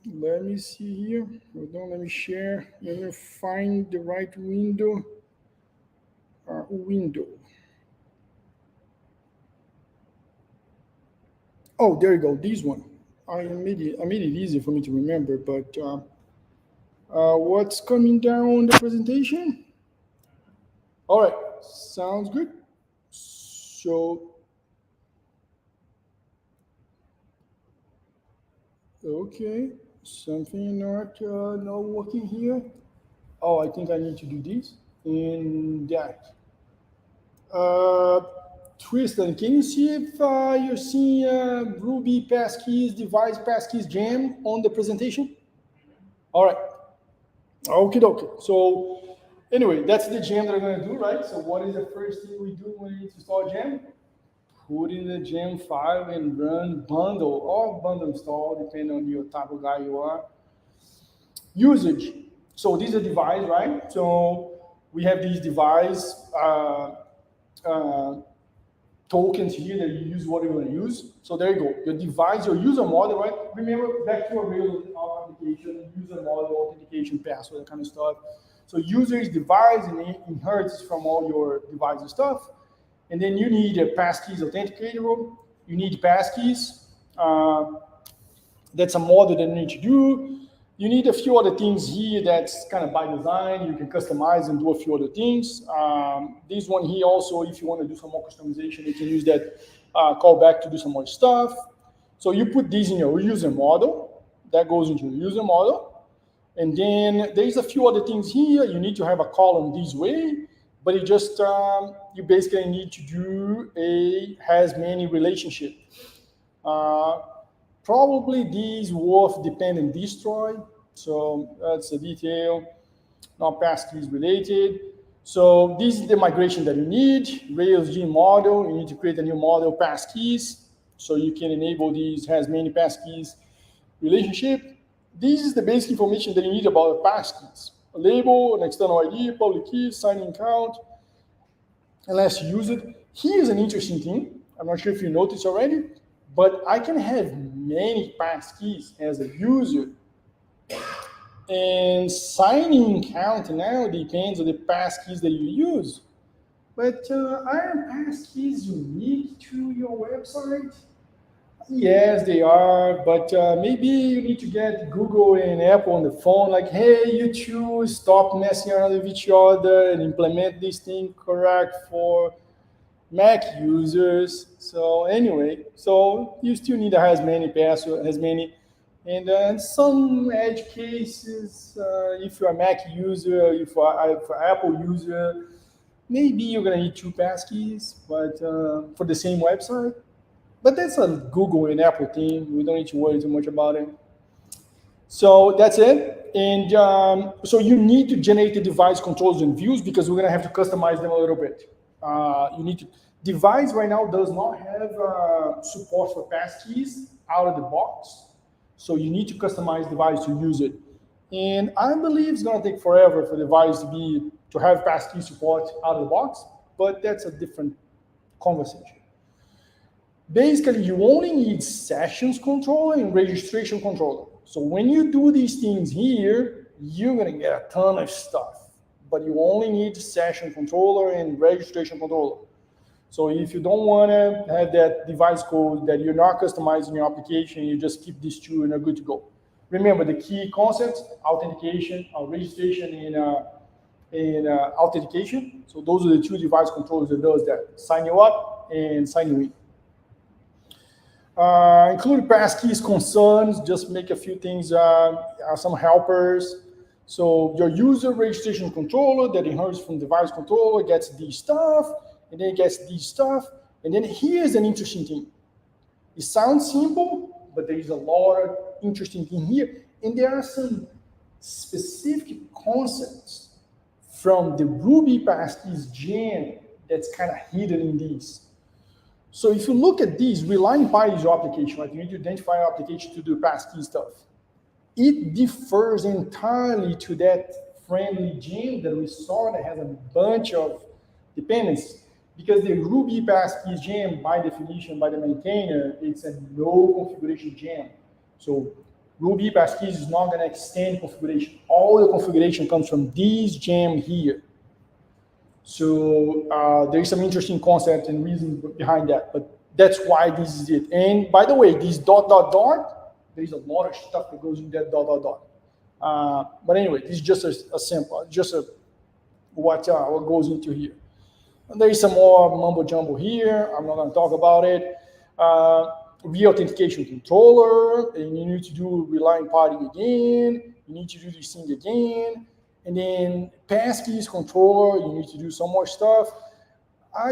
Let me see here. Hold on, let me share. Let me find the right window. Oh, there you go. This one. I made it easy for me to remember. But what's coming down on the presentation? All right, sounds good. So. Okay, something not working here. Oh, I think I need to do this and that. Tristan, can you see if you're seeing Ruby Passkeys device Passkeys gem on the presentation? All right. Okay. So anyway, that's the gem that I'm going to do, right? So what is the first thing we do when we need to install gem? Put in the gem file and run bundle or bundle install, depending on your type of guy you are. Usage. So this is a device, right? So we have these device tokens here that you use what you want to use. So there you go. Your device, your user model, right? Remember back to our Rails application, user model, authentication, password, that kind of stuff. So user is device and it inherits from all your device and stuff. And then you need a Passkeys authenticator. You need Passkeys. That's a model that you need to do. You need a few other things here that's kind of by design. You can customize and do a few other things. This one here also, if you want to do some more customization, you can use that callback to do some more stuff. So you put this in your user model. That goes into your user model. And then there's a few other things here. You need to have a column this way. But it just, you basically need to do a has many relationship. Probably these worth dependent destroy. So that's a detail, not Passkeys related. So this is the migration that you need. Rails G model, you need to create a new model Passkeys. So you can enable these has many Passkeys relationship. This is the basic information that you need about Passkeys. A label, an external ID, public key, signing count, unless you use it. Here's an interesting thing. I'm not sure if you noticed already, but I can have many Passkeys as a user. And signing count now depends on the Passkeys that you use. But are Passkeys unique to your website? Yes, they are, but maybe you need to get Google and Apple on the phone, like, hey, you two, stop messing around with each other and implement this thing correct for Mac users. So anyway, so you still need a has many password, has many, and in some edge cases, if you're a Mac user, if you're an Apple user, maybe you're gonna need two Passkeys, but for the same website. But that's a Google and Apple thing. We don't need to worry too much about it. So that's it. And so you need to generate the device controls and views because we're going to have to customize them a little bit. You need to. Device right now does not have support for Passkeys out of the box. So you need to customize device to use it. And I believe it's going to take forever for device to have Passkey support out of the box, but that's a different conversation. Basically, you only need sessions controller and registration controller. So when you do these things here, you're going to get a ton of stuff, but you only need session controller and registration controller. So if you don't want to have that device code that you're not customizing your application, you just keep these two and you're good to go. Remember the key concepts: authentication, registration, and authentication. So those are the two device controllers that does that: sign you up and sign you in. Include passkeys concerns, just make a few things, some helpers. So your user registration controller that inherits from device controller gets this stuff, and then it gets this stuff. And then here's an interesting thing. It sounds simple, but there is a lot of interesting thing here. And there are some specific concepts from the Ruby Passkeys gem that's kind of hidden in these. So if you look at these, relying party is your application, right? You need to identify your application to do passkey stuff. It differs entirely to that friendly gem that we saw that has a bunch of dependencies. Because the Ruby Passkeys gem, by definition, by the maintainer, it's a no configuration gem. So Ruby Passkeys is not going to extend configuration. All the configuration comes from this gem here. So there's some interesting concept and reason behind that, but that's why this is it. And by the way, this ... there's a lot of stuff that goes in that ... But anyway, this is just a sample, just what goes into here. And there is some more mumbo jumbo here. I'm not going to talk about it. Re-authentication controller, and you need to do relying party again. You need to do this thing again. And then passkeys controller, you need to do some more stuff.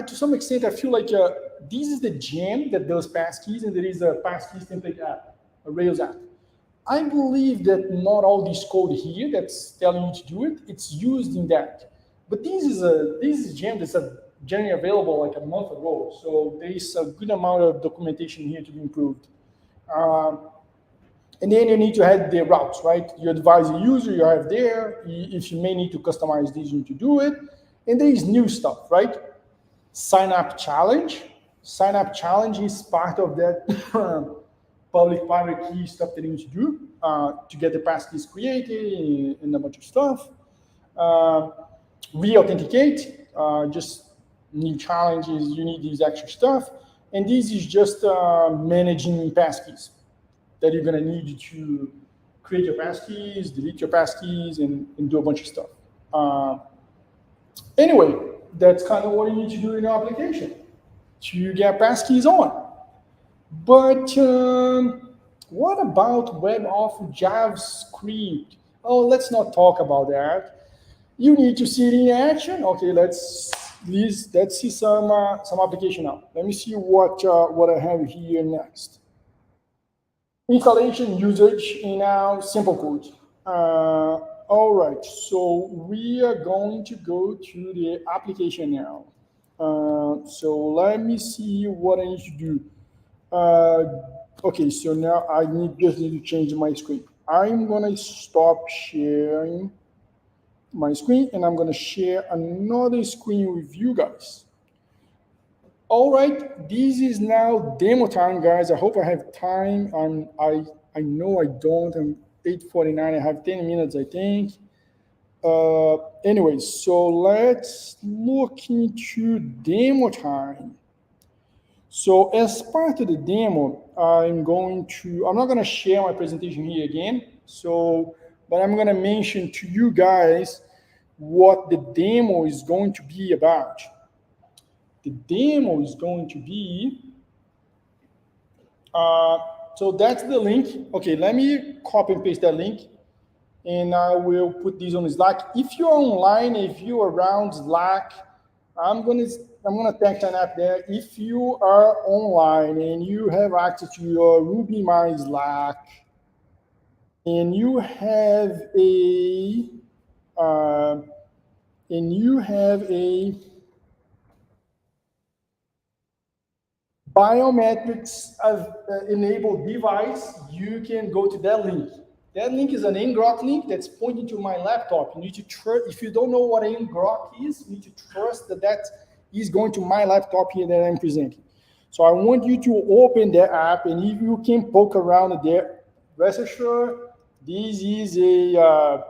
To some extent, I feel like this is the gem that does passkeys, and there is a passkeys template app, a Rails app. I believe that not all this code here that's telling you to do it, it's used in that. But this is a gem that's generally available like a month ago, so there is a good amount of documentation here to be improved. And then you need to have the routes, right? You advise the user, you have there. If you may need to customize these, you need to do it. And there is new stuff, right? Sign up challenge. Sign up challenge is part of that public-private key stuff that you need to do to get the passkeys created and a bunch of stuff. Re-authenticate, just new challenges, you need these extra stuff. And this is just managing passkeys that you're going to need to create your passkeys, delete your passkeys, and do a bunch of stuff. Anyway, that's kind of what you need to do in your application to get passkeys on. But what about web of JavaScript? Oh, let's not talk about that. You need to see it in action. Okay, let's see some application now. Let me see what I have here next. Installation, usage, and now simple code. All right, so we are going to go to the application now. So let me see what I need to do. Okay, so now I just need to change my screen. I'm gonna stop sharing my screen, and I'm gonna share another screen with you guys. All right, this is now demo time, guys. I hope I have time. I know I don't. I'm 8:49. I have 10 minutes, I think. Anyway, so let's look into demo time. So as part of the demo, I'm not going to share my presentation here again. But I'm going to mention to you guys what the demo is going to be about. The demo is going to be, so that's the link. Okay, let me copy and paste that link, and I will put these on Slack. If you're online, if you're around Slack, I'm gonna tag an app there. If you are online and you have access to your Ruby My Slack, and you have a biometrics enabled device, you can go to that link. That link is an ngrok link that's pointing to my laptop. You need to trust. If you don't know what ngrok is, you need to trust that is going to my laptop here that I'm presenting. So I want you to open that app, and if you can poke around there, rest assured, this is a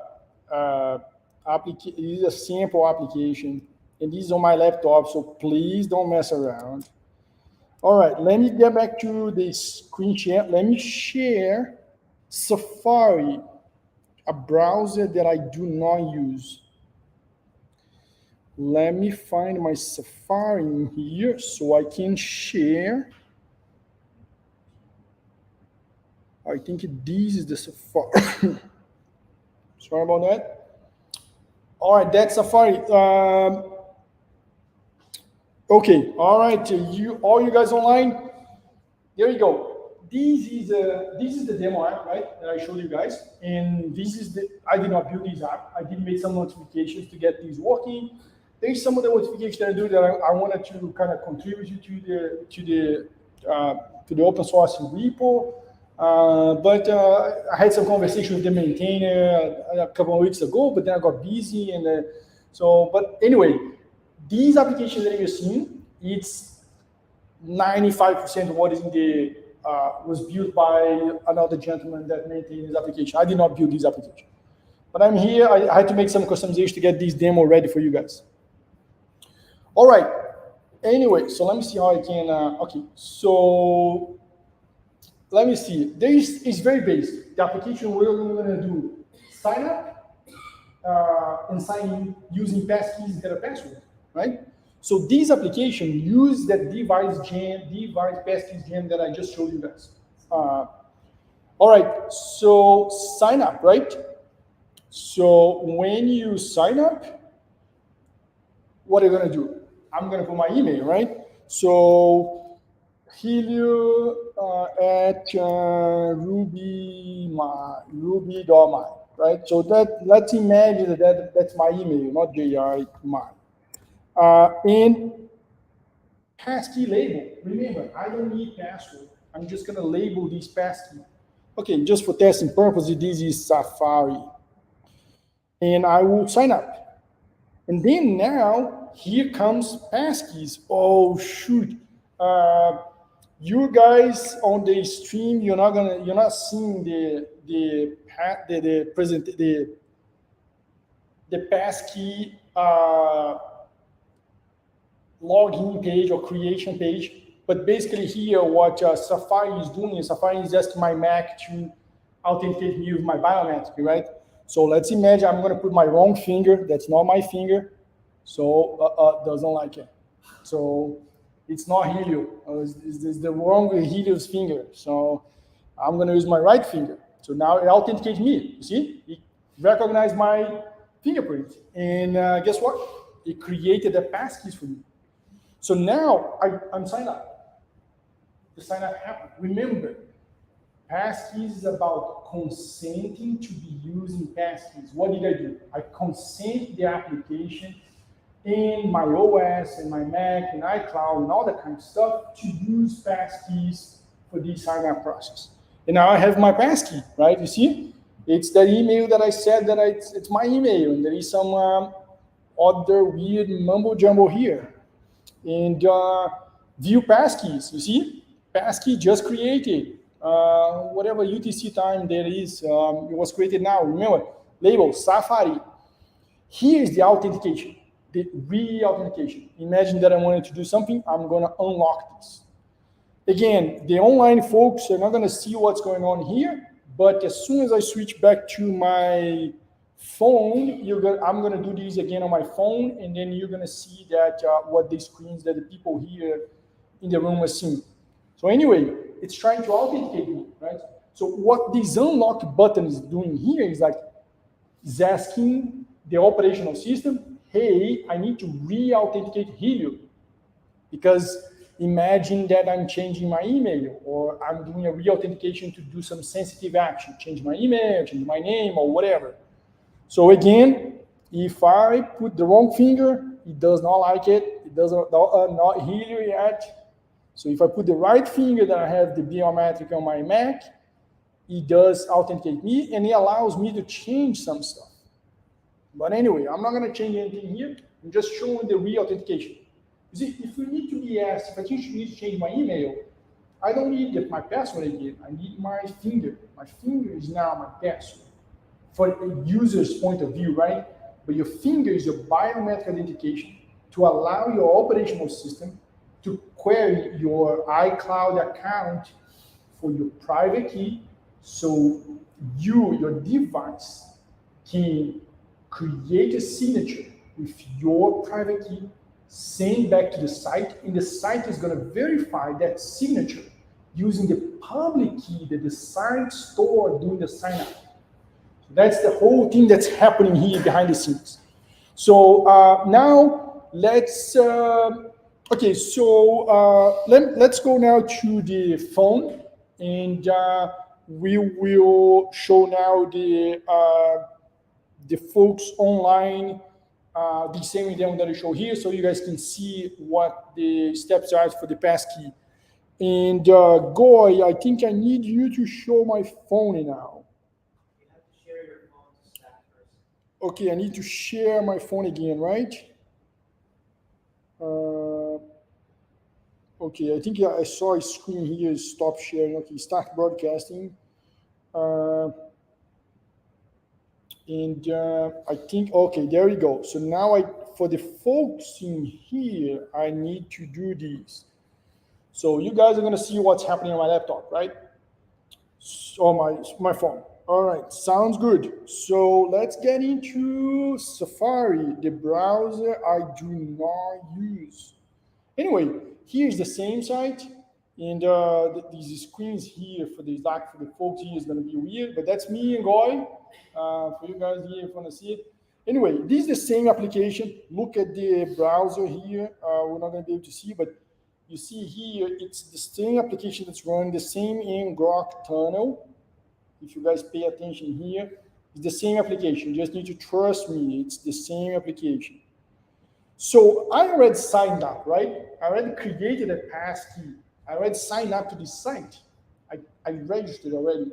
sample application, and this is on my laptop, so please don't mess around. All right, let me get back to the screen share. Let me share Safari, a browser that I do not use. Let me find my Safari in here so I can share. I think this is the Safari. Sorry about that. All right, that's Safari. Okay, all right, all you guys online, there you go. This is the demo app, right, that I showed you guys, and this is I did not build this app. I did make some notifications to get these working. There's some of the notifications that I do that I wanted to kind of contribute to the open source repo. But I had some conversation with the maintainer a couple of weeks ago, but then I got busy, and but anyway, these applications that you're seeing, it's 95% of what is in the was built by another gentleman that maintained this application. I did not build this application, but I'm here. I had to make some customization to get this demo ready for you guys. All right. Anyway, so let me see how I can. Okay, so let me see. It's very basic. The application we're going to do sign up and sign in using passkeys instead of password, right? So this application use that device passkeys gem that I just showed you guys. All right, so sign up, right? So when you sign up, what are you gonna do? I'm gonna put my email, right? So Helio at ruby.my, right? So let's imagine that's my email, not JR, mine. And passkey label. Remember, I don't need password. I'm just gonna label this passkey. Okay, just for testing purposes, this is Safari. And I will sign up. And then now, here comes passkeys. Oh shoot. You guys on the stream, you're not seeing the passkey login page or creation page. But basically here, what Safari is doing is Safari is asking my Mac to authenticate me with my biometric, right? So let's imagine I'm going to put my wrong finger. That's not my finger. So doesn't like it. So it's not Helio. It's the wrong Helio's finger. So I'm going to use my right finger. So now it authenticates me. You see? It recognized my fingerprint. And guess what? It created a passkeys for me. So now I'm signed up. The sign up happened. Remember, passkeys is about consenting to be using passkeys. What did I do? I consent the application in my OS and my Mac and iCloud and all that kind of stuff to use passkeys for the sign up process. And now I have my passkey, right? You see? It's that email that I said that it's my email, and there is some other weird mumbo jumbo here. And view passkeys, you see? Passkey just created. Whatever UTC time there is, it was created now. Remember, label Safari. Here's the authentication, the re-authentication. Imagine that I wanted to do something. I'm going to unlock this. Again, the online folks are not going to see what's going on here, but as soon as I switch back to my phone, I'm going to do this again on my phone, and then you're going to see that what the screens that the people here in the room are seeing. So anyway, it's trying to authenticate me, right? So what this unlock button is doing here is asking the operational system, hey, I need to re-authenticate Helio. Because imagine that I'm changing my email, or I'm doing a re-authentication to do some sensitive action, change my email, change my name, or whatever. So again, if I put the wrong finger, it does not like it. It does not Helio yet. So if I put the right finger that I have the biometric on my Mac, it does authenticate me, and it allows me to change some stuff. But anyway, I'm not going to change anything here. I'm just showing the re-authentication. You see, if you need to be asked, if I need to change my email, I don't need my password again. I need my finger. My finger is now my password. For a user's point of view, right? But your finger is your biometric identification. to allow your operational system to query your iCloud account for your private key, so your device can create a signature with your private key, send back to the site, and the site is going to verify that signature using the public key that the site stored during the sign up. So that's the whole thing that's happening here behind the scenes. So now let's let's go now to the phone, and we will show now the folks online the same demo that I show here, so you guys can see what the steps are for the passkey. And Goy, I think I need you to show my phone now. You have to share your phone to Slack first. Okay, I need to share my phone again, right? Okay, I think I saw a screen here, stop sharing. Okay, start broadcasting. I think, okay, there we go. So now for the folks in here, I need to do this. So you guys are gonna see what's happening on my laptop, right? On my phone. All right, sounds good. So let's get into Safari, the browser I do not use. Anyway, here's the same site, and these screens here for the folks here is going to be weird, but that's me and Goy. For you guys here, if you want to see it. Anyway, this is the same application. Look at the browser here. We're not going to be able to see, but you see here, it's the same application that's running the same in Grok tunnel. If you guys pay attention here, it's the same application. You just need to trust me. It's the same application. So I already signed up, right? I already created a passkey. I already signed up to this site. I registered already.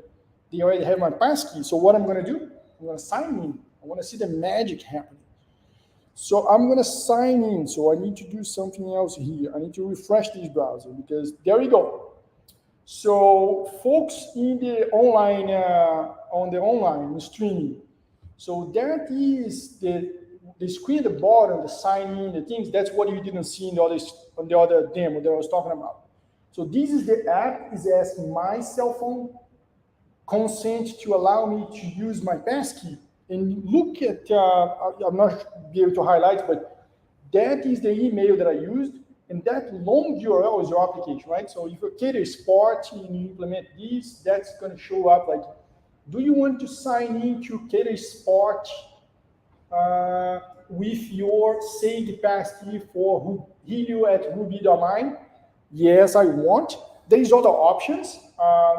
They already have my passkey. So what I'm going to do, I'm going to sign in. I want to see the magic happening. So I'm going to sign in. So I need to do something else here. I need to refresh this browser because there we go. So folks in the online, on the online streaming, so that is the screen at the bottom, the sign in, the things, that's what you didn't see in the other demo that I was talking about. So this is the app is asking my cell phone consent to allow me to use my passkey. And look at, I'm not be able to highlight, but that is the email that I used. And that long URL is your application, right? So if you cater sport and you implement this, that's going to show up like, do you want to sign in to cater sport with your saved passkey for Helio at ruby.mine? Yes, I want. There is other options.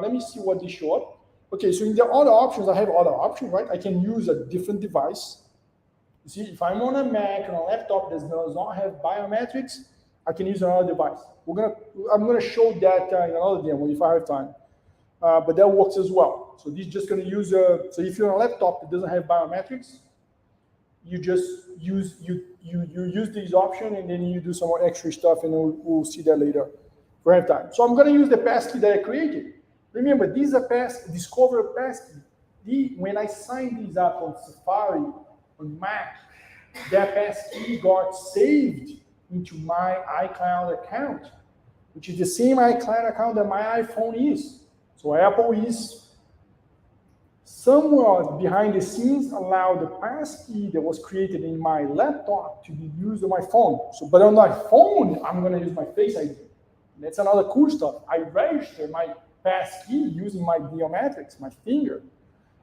Let me see what they show up. Okay, so in the other options, I have other options, right? I can use a different device. You see, if I'm on a Mac and a laptop that does not have biometrics, I can use another device. I'm gonna show that in another demo if I have time. But that works as well. So this is just gonna use so if you're on a laptop that doesn't have biometrics, you just use this option and then you do some more extra stuff, and we'll see that later if we have time. So I'm gonna use the passkey that I created. Remember, this is a discover a passkey. When I signed this up on Safari on Mac, that passkey got saved into my iCloud account, which is the same iCloud account that my iPhone is. So Apple is somewhat behind the scenes allow the passkey that was created in my laptop to be used on my phone. So, but on my phone, I'm going to use my Face ID. And that's another cool stuff. I register my passkey using my biometrics, my finger.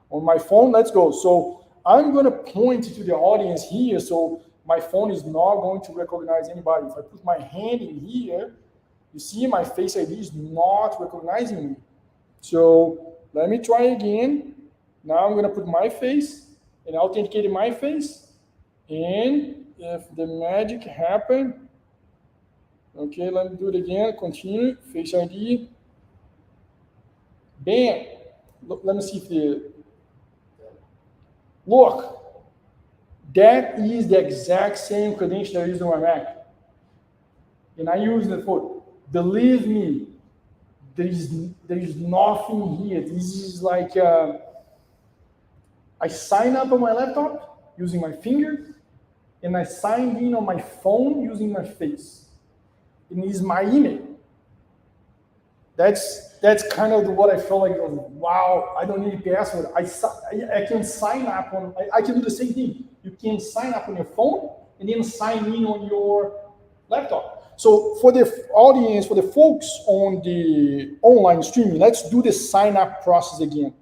On my phone, let's go. So I'm going to point to the audience here. So my phone is not going to recognize anybody. If I put my hand in here, you see my Face ID is not recognizing me. So let me try again. Now I'm going to put my face and authenticate my face. And if the magic happened, okay, let me do it again. Continue, Face ID. Bam. Look, let me see if look. That is the exact same credential that I use on my Mac. And I use it for, believe me, there is nothing here. This is like, I sign up on my laptop using my finger, and I signed in on my phone using my face. It is my email. That's kind of what I felt like. Wow, I don't need a password. I can sign up on. I can do the same thing. You can sign up on your phone and then sign in on your laptop. So for the audience, for the folks on the online streaming, let's do the sign up process again.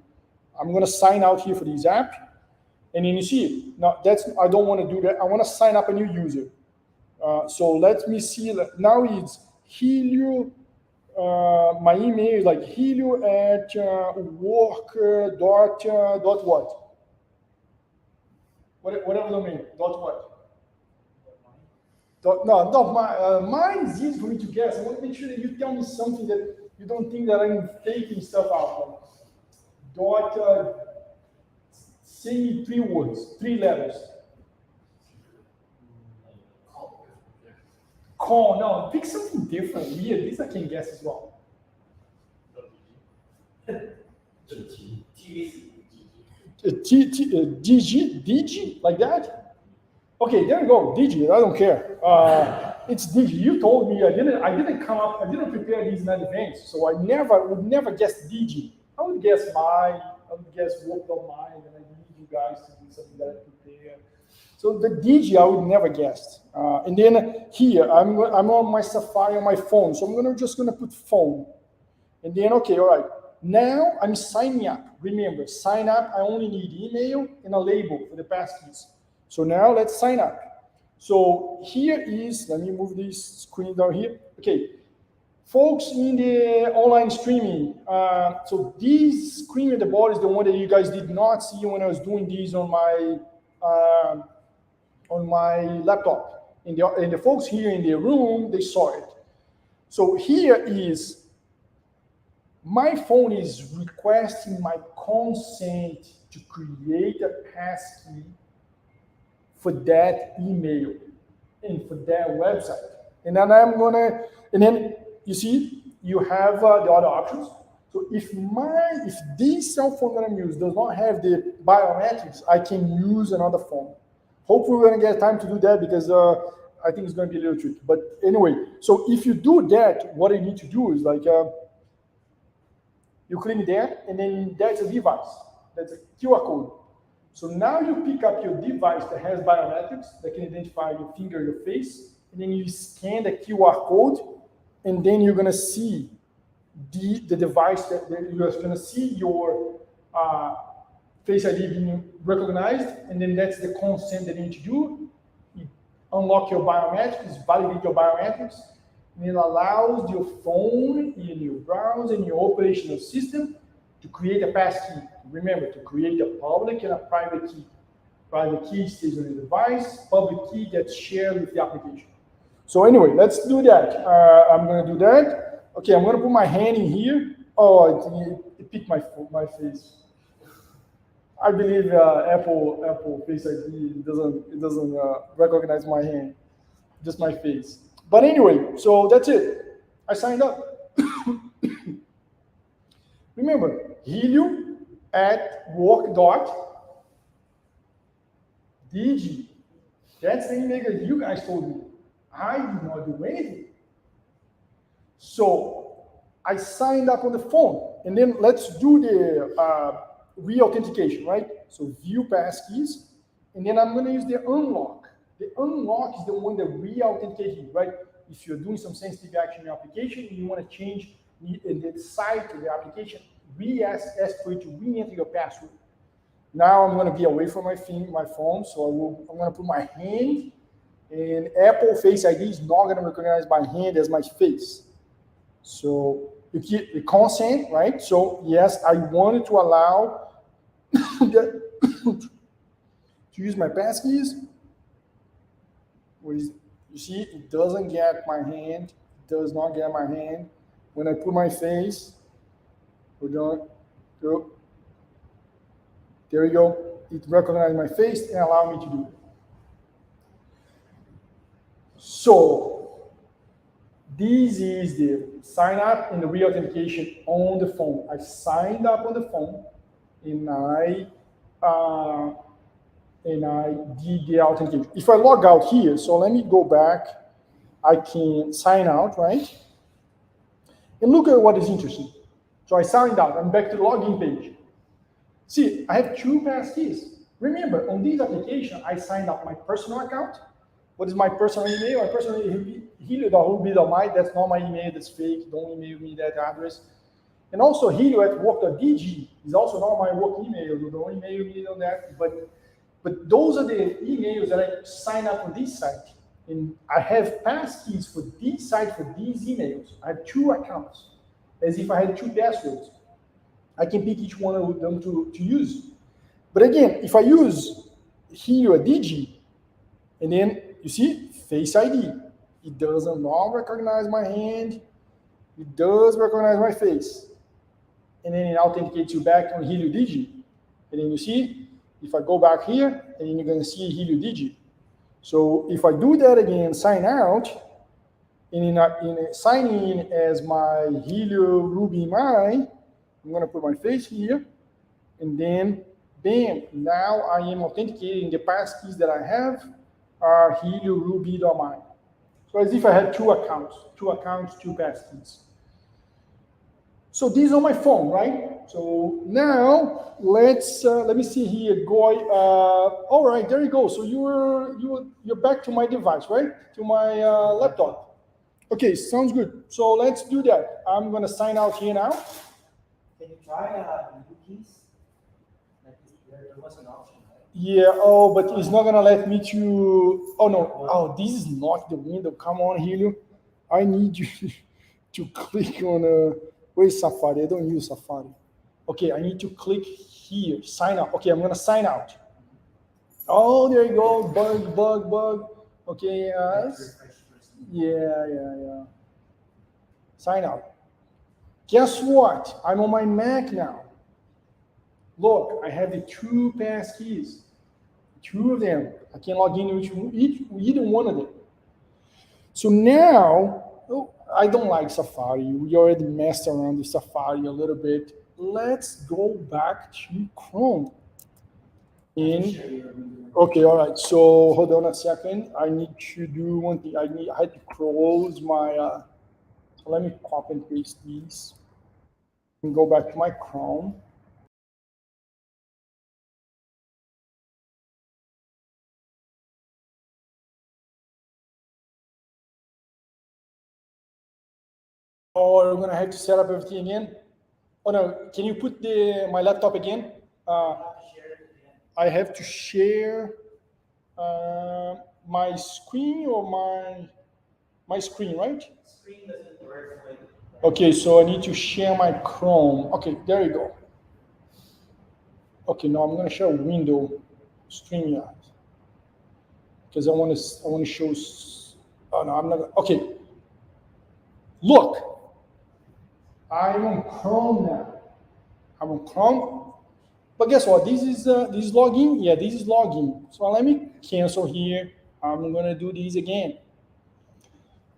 I'm gonna sign out here for this app, and then you see it. Now I don't want to do that. I want to sign up a new user. So let me see. Now it's Helio. My email is like Helio at work dot what? Whatever domain. Dot what? No, not mine. Mine is easy for me to guess. I want to make sure that you tell me something that you don't think that I'm faking stuff out. Like, say me 3 words, 3 letters. Call, no, pick something different, weird. This I can guess as well. DG, like that? Okay, there you go, DG, I don't care. It's DG, you told me, I didn't prepare these in advance, so I would never guess DG. I would guess worked on mine, and I need you guys to do something that I prepared. So the DG I would never guess. And then here, I'm on my Safari on my phone, so I'm just gonna put phone. And then, okay, all right. Now I'm signing up. Remember, sign up, I only need email and a label for the passkeys. So now let's sign up. So here is, let me move this screen down here. Okay, folks in the online streaming, so this screen at the bottom is the one that you guys did not see when I was doing these on my laptop. And the folks here in the room, they saw it. So here is, my phone is requesting my consent to create a passkey for that email and for that website. And then and then you see, you have the other options. So if this cell phone that I'm using does not have the biometrics, I can use another phone. Hopefully we're gonna get time to do that, because I think it's gonna be a little tricky. But anyway, so if you do that, what you need to do is like, you click there, and then that's a device. That's a QR code. So now you pick up your device that has biometrics, that can identify your finger, your face, and then you scan the QR code, and then you're gonna see the device that you're gonna see your Face ID being recognized, and then that's the consent that you need to do. You unlock your biometrics, validate your biometrics, and it allows your phone in your browser and your operational system to create a passkey. Remember, to create a public and a private key. Private key stays on the device, public key gets shared with the application. So anyway, let's do that. I'm gonna do that. Okay, I'm gonna put my hand in here. Oh, it picked my face. I believe Apple Face ID doesn't recognize my hand, just my face. But anyway, so that's it. I signed up. Remember, Helio at work.dg. That's the email that you guys told me. I did not do anything. So I signed up on the phone, and then let's do the re-authentication, right? So view passkeys, and then I'm going to use the unlock. The unlock is the one that re-authenticates you, right? If you're doing some sensitive action in your application and you want to change the site or the application, ask for you to re-enter your password. Now I'm going to be away from my phone, so I'm going to put my hand, and Apple Face ID is not going to recognize my hand as my face. So you keep the consent, right? So yes, I wanted to allow to use my passkeys. You see, it doesn't get my hand. It does not get my hand. When I put my face, hold on, go. There you go. It recognized my face and allowed me to do it. So this is the sign up and the re-authentication on the phone. I signed up on the phone, and and I did the authentication. If I log out here, so let me go back, I can sign out, right? And look at what is interesting. So I signed out, I'm back to the login page. See, I have 2 passkeys. Remember, on this application, I signed up my personal account. What is my personal email? My personal email, helio.ruby.my, that's not my email, that's fake, don't email me that address. And also helio@work.dg is also not my work email, don't email me on that, but those are the emails that I sign up on this site. And I have passkeys for this site, for these emails. I have 2 accounts, as if I had 2 passwords. I can pick each one of them to use. But again, if I use helio.dg, and then you see Face ID, it does not recognize my hand, it does recognize my face. And then it authenticates you back on helio.dg. And then you see, if I go back here, and then you're going to see helio.dg. So if I do that again, sign out, and in sign in as my Helio Ruby My, I'm going to put my face here, and then, bam, now I am authenticating the passkeys that I have are Helio Ruby.my. So as if I had 2 accounts, 2 passkeys. So this is on my phone, right? So now let me see here, Goy. All right, there you go. So you're back to my device, right? To my laptop. Okay, sounds good. So let's do that. I'm gonna sign out here now. Can you try new keys? Like there was an option, right? Yeah. Oh, but it's not gonna let me to. Oh no. Oh, this is not the window. Come on, Helio. I need you to click on. Where's Safari? I don't use Safari. Okay, I need to click here. Sign out. Okay, I'm gonna sign out. Oh, there you go. Bug. Okay. Yeah. Sign out. Guess what? I'm on my Mac now. Look, I have the 2 passkeys. 2 of them. I can log in with either one of them. So now, I don't like Safari. We already messed around with Safari a little bit. Let's go back to Chrome. Okay, all right. So hold on a second. I need to do one thing. I had to close my. So let me copy and paste these and go back to my Chrome. Or I'm gonna have to set up everything again. Oh no, can you put my laptop again? I have to share my screen or my screen, right? Screen doesn't work with. Okay, so I need to share my Chrome. Okay, there you go. Okay, now I'm gonna share a window, StreamYard, because I want to show. Oh no, I'm not. Okay, look. I'm on Chrome now. I'm on Chrome. But guess what? This is login. Yeah, this is login. So let me cancel here. I'm gonna do this again.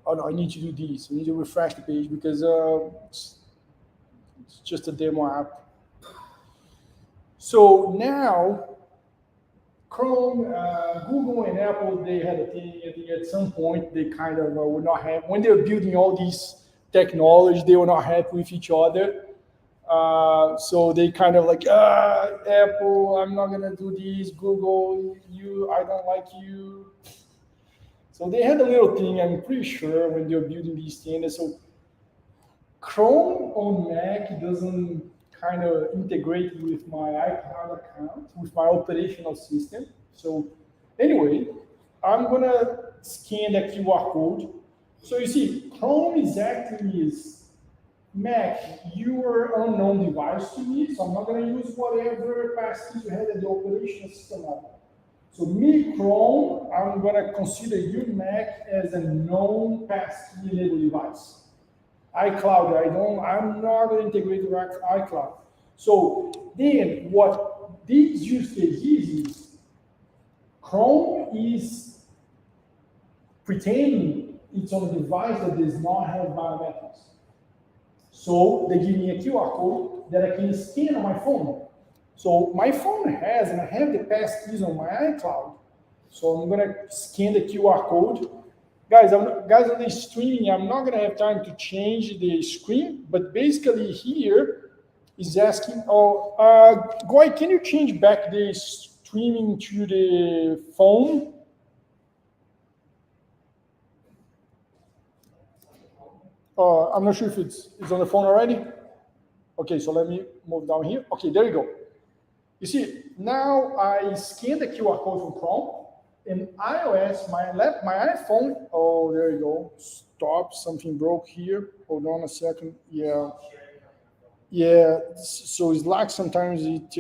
Oh no, I need to do this. I need to refresh the page because it's just a demo app. So now, Chrome, Google, and Apple, they had a thing. I think at some point they kind of were not happy when they were building all these technology. They were not happy with each other. So they kind of like, Apple, I'm not gonna do this. Google, I don't like you. So they had a little thing, I'm pretty sure, when they're building these standards. So Chrome on Mac doesn't kind of integrate with my iCloud account, with my operational system. So anyway, I'm gonna scan the QR code. So you see, Chrome is Mac, your unknown device to me, so I'm not going to use whatever passkeys you had at the operational system level. So me, Chrome, I'm going to consider you, Mac, as a known passkey enabled device. iCloud, I'm not going to integrate with iCloud. So then what this use case is Chrome is pretending it's on a device that does not have biometrics. So they give me a QR code that I can scan on my phone. So my phone has, and I have the passkeys on my iCloud. So I'm gonna scan the QR code. Guys, guys on the streaming, I'm not gonna have time to change the screen, but basically here is asking, Goy, can you change back the streaming to the phone? I'm not sure if it's on the phone already. Okay, so let me move down here. Okay, there you go. You see, now I scan the QR code from Chrome, and iOS, my iPhone, oh, there you go. Stop, something broke here. Hold on a second. Yeah. Yeah, so it's like sometimes it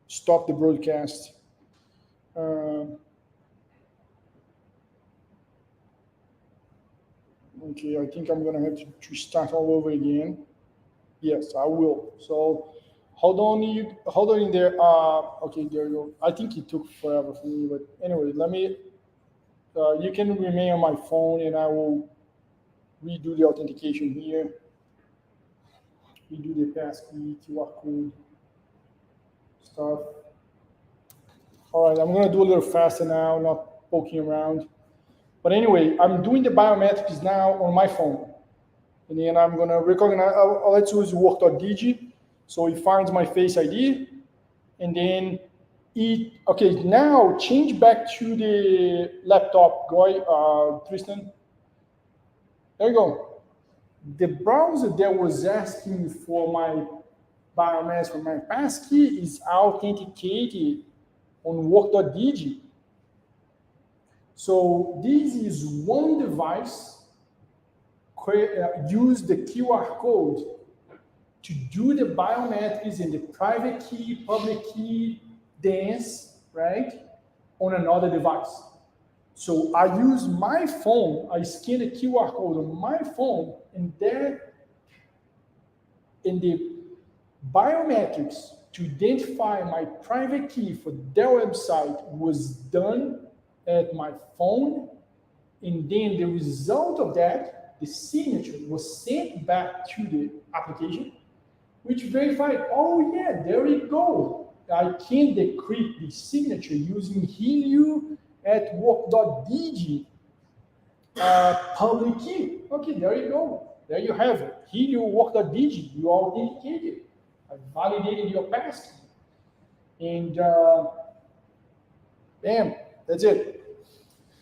stopped the broadcast. Okay, I think I'm gonna have to start all over again. Yes, I will. So hold on in there. Okay, there you go. I think it took forever for me, but anyway, let me. You can remain on my phone, and I will redo the authentication here. Redo the passkey, QR code stuff. All right, I'm gonna do a little faster now, not poking around. But anyway, I'm doing the biometrics now on my phone. And then I'm gonna recognize, let's use work.digi. So it finds my Face ID. And then okay, now change back to the laptop, Tristan. There you go. The browser that was asking for my biometrics, for my passkey, is authenticated on work.digi. So this is one device use the QR code to do the biometrics and the private key, public key dance, right, on another device. So I use my phone, I scan the QR code on my phone, and there, in the biometrics to identify my private key for their website was done at my phone, and then the result of that, the signature was sent back to the application, which verified, oh yeah, there we go. I can decrypt the signature using Helio at work.digi public key. Okay, there you go. There you have it. Helio work.digi, you authenticated. I validated your passkey. And bam, that's it.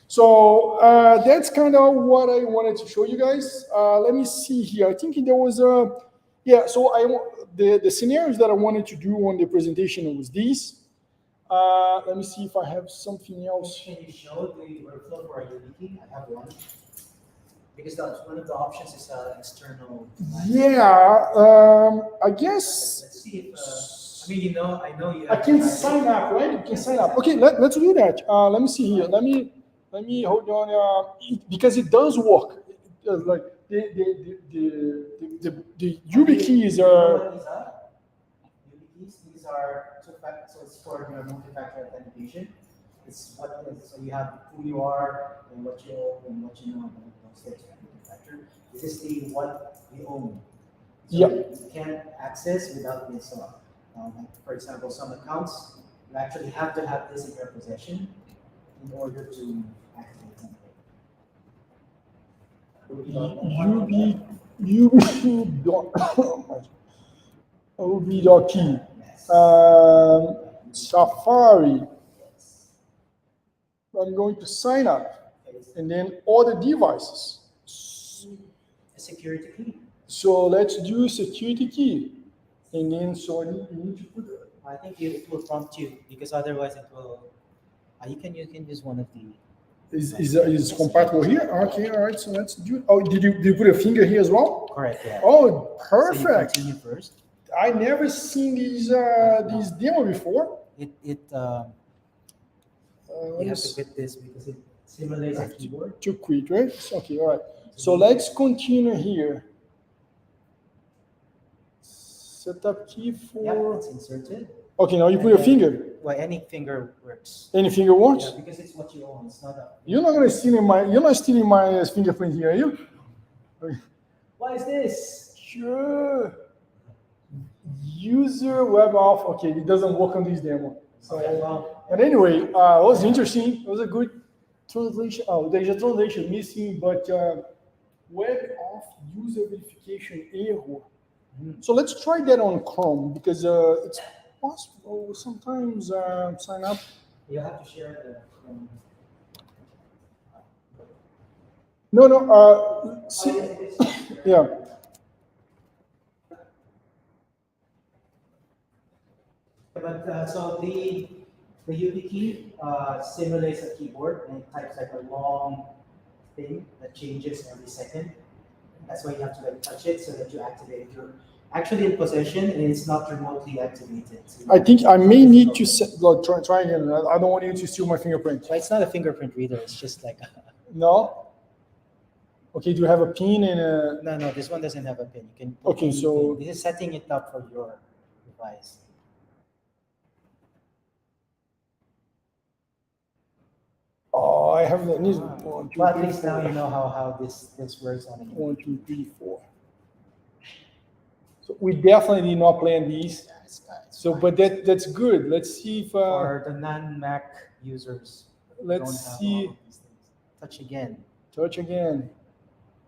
So that's kind of what I wanted to show you guys. Let me see here. I think there was a, yeah, so the scenarios that I wanted to do on the presentation was these. Let me see if I have something else. Can you show the workflow for Unity? I have one. Because that's one of the options is external. Yeah, I guess. Let's see if, I mean, I know you. I can sign up, right? You can sign up. Okay, let's do that. Let me see here. Let me hold on, because it does work. Like the YubiKeys are. These are two-factor, so it's for your multi-factor authentication. It's what is, so you have who you are and what you own and what you know about those things. Multi-factor. This is the what we own. So yeah. You can't access without this. For example, some accounts you actually have to have this in your possession in order to activate something. UB.key. Safari. I'm going to sign up, and then all the devices. A security key. So let's do security key, and then so you need to put. I think it will prompt you because otherwise it will. You can use one of the. Is compatible here? Okay, all right. So let's do. Oh, did you put a finger here as well? Correct. Yeah. Oh, perfect. So you continue first. I never seen these demo before. You have to quit this because it simulates a keyboard. To quit, right? Okay, all right. So let's continue here. Setup key for. Yeah, it's inserted. Okay, now you put your finger. Well, any finger works. Any finger works? Yeah, because it's what you own. It's not a. You're not stealing my fingerprint here, are you? Okay. What is this? Sure. User web auth. Okay, it doesn't work on this demo. So, Okay, well, but anyway, it was interesting. It was a good translation. Oh, there's a translation missing, but web auth user verification error. So let's try that on Chrome because it's possible sometimes sign up. you have to share the. No. See, It is. yeah. But so the YubiKey simulates a keyboard and it types like a long thing that changes every second. That's why you have to like touch it so that you activate it. You're actually in possession and it's not remotely activated. So I think I may need to try again. I don't want you to steal my fingerprint. so it's not a fingerprint reader. It's just like No. Okay. Do you have a pin and a? no. This one doesn't have a pin. You can put Okay, any so- pin. This is setting it up for your device. Oh, I have the. These, 1, 2, But at 3, least now 4. you know how this works on it. 1, 2, 3, 4. So we definitely did not plan these. So, but that's good. Let's see if For the non-Mac users, let's don't have see. all of these things. Touch again. Touch again.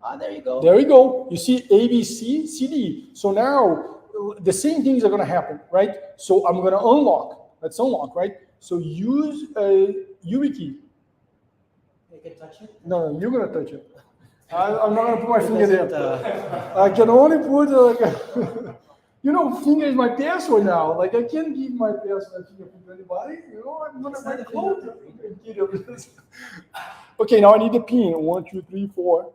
Ah, there you go. There we go. You see ABC, CD. So now the same things are going to happen, right? So I'm going to unlock. Let's unlock, right? So use a YubiKey. You can touch it. No, you're going to touch it. I'm not going to put my It finger there. doesn't, I can only put finger is my password now. Like I can't give my password fingerprint to anybody. I'm gonna It's not make a code. fingerprint. Okay, now I need the pin. 1, 2, 3, 4.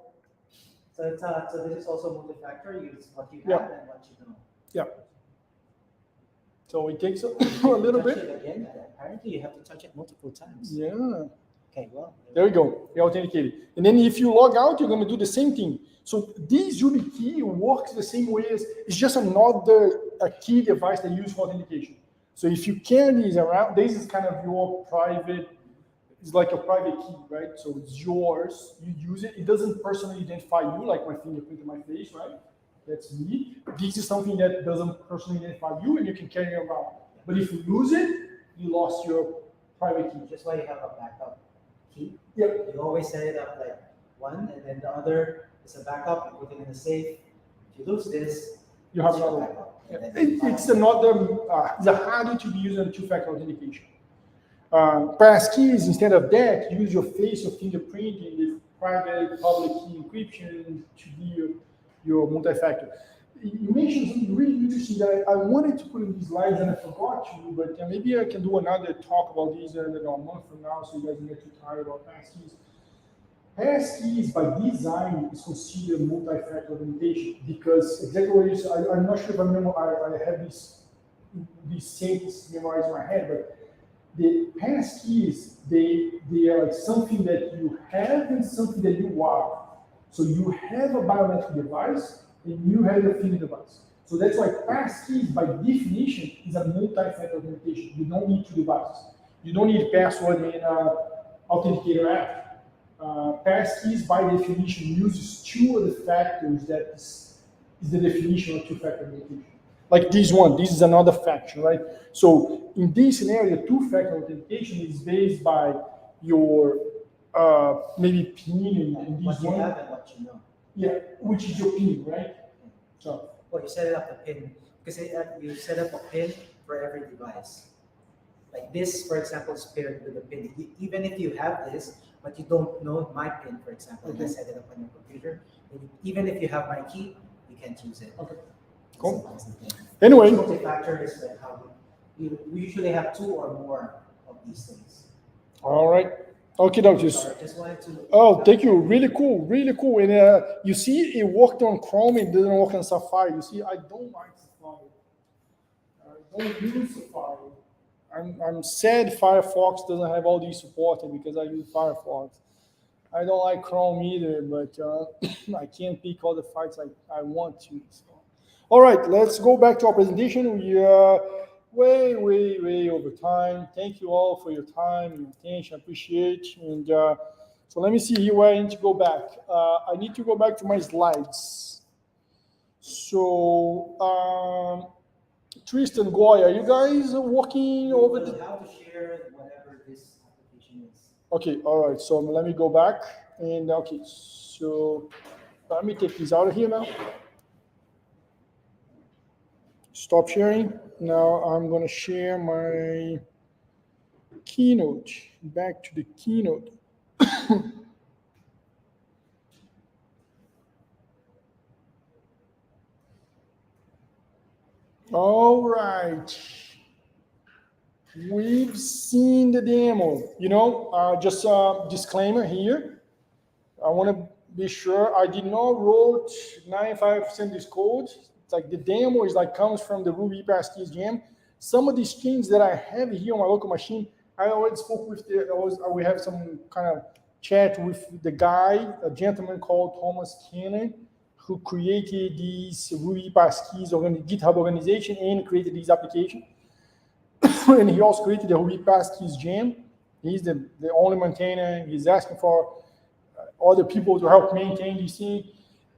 So this is also multi-factor. Use what you have Yeah. and what you don't. Yeah. So it takes a little Touch bit. it again. Apparently, you have to touch it multiple times. Yeah. Okay. Well. There we go. You're authenticated. And then if you log out, you're going to do the same thing. So this YubiKey works the same way as it's just another key device that you use for authentication. So if you carry these around, this is kind of your private. It's like a private key, right? So it's yours. You use it. It doesn't personally identify you, like my fingerprint and my face, right? That's me. This is something that doesn't personally identify you, and you can carry it around. But if you lose it, you lost your private key. Just why you have a backup key. Yeah. You always set it up like one, and then the other is a backup. You put it in a safe. If you lose this, You have it's your another. backup. Yeah. And then It's another. It's a harder to be used than two-factor authentication. Passkeys, instead of that, use your face or fingerprint in the private public key encryption to be your multi-factor. You mentioned something really interesting that I wanted to put in these slides and I forgot to, but maybe I can do another talk about these a month from now so you guys don't get too tired about passkeys. Passkeys by design is considered multi-factor authentication because exactly what you said. I'm not sure if I have these sentences memorized in my head, but the passkeys, they are something that you have and something that you are. So you have a biometric device and you have a finger device. So that's why passkeys by definition is a multi-factor authentication. You don't need two devices. You don't need password in an authenticator app. Passkeys by definition uses two of the factors that is the definition of two-factor authentication. Like this one, this is another factor, right? So in this scenario, two-factor authentication is based by your maybe PIN and this what you one. have and what you know. Yeah, which is your PIN, right? So Well, you set up the pin because you set up a pin for every device. Like this, for example, is paired with a pin. Even if you have this, but you don't know my pin, for example, and I set it up on your computer, even if you have my key, you can't use it. okay, cool. So that's the thing. Anyway, Multi-factor is like how we usually have two or more of these things. all right. Okay, doctors. Sorry, just wanted to. Oh, thank you. Really cool, really cool. And you see, it worked on Chrome. It doesn't work on Safari. You see, I don't like Safari. I don't use Safari. I'm sad Firefox doesn't have all these supported because I use Firefox. I don't like Chrome either, but I can't pick all the fights I want to. So. All right, let's go back to our presentation. We are way over time. Thank you all for your time and attention. I appreciate. And so let me see here where I need to go back. I need to go back to my slides. So Tristan, Goy, are you guys working You over will the? have to share whatever this application is. Okay, all right. So let me go back and okay. So let me take these out of here now. Stop sharing. Now I'm gonna share my keynote. Back to the keynote. All right. We've seen the demo. Just a disclaimer here. I want to be sure I did not wrote 95% of this code. It's like the demo is like comes from the Ruby Passkeys jam. Some of these strings that I have here on my local machine, I already spoke with we have some kind of chat with the guy, a gentleman called Thomas Cannon, who created these Ruby Passkeys GitHub organization and created these applications. And he also created the Ruby Passkeys jam. He's the only maintainer. He's asking for other people to help maintain these things.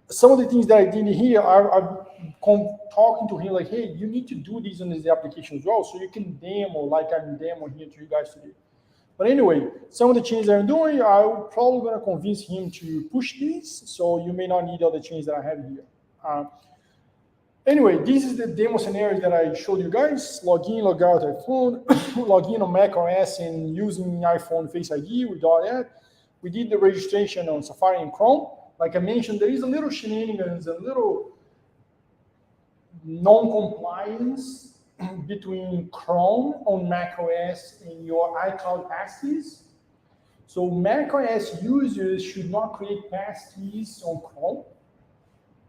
Some of the things that I did here, I'm talking to him like, hey, you need to do these on this application as well, so you can demo like I'm demoing here to you guys today. But anyway, some of the changes that I'm doing, I'm probably going to convince him to push these, so you may not need all the changes that I have here. Anyway, this is the demo scenario that I showed you guys. Log in, log out iPhone, log in on Mac OS and using iPhone Face ID, we got that. We did the registration on Safari and Chrome. Like I mentioned, there is a little shenanigans, a little non-compliance between Chrome on Mac OS and your iCloud passkeys. So Mac OS users should not create passkeys on Chrome.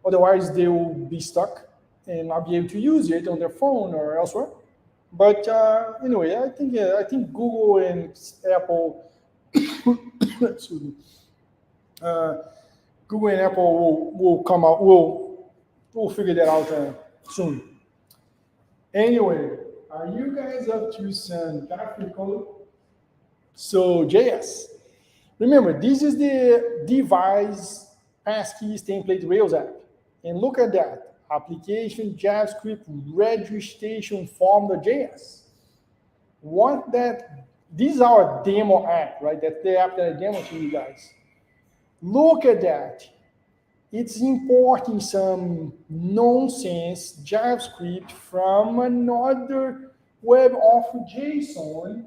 Otherwise, they will be stuck and not be able to use it on their phone or elsewhere. But anyway, I think Google and Apple, excuse me, Google and Apple will come out. We'll figure that out soon. Anyway, are you guys up to some JavaScript code? So JS. Remember, this is the device Passkeys template Rails app. And look at that. Application JavaScript registration form.js. This is our demo app, right? That's the app that I demoed to you guys. Look at that. It's importing some nonsense JavaScript from another WebAuthor.json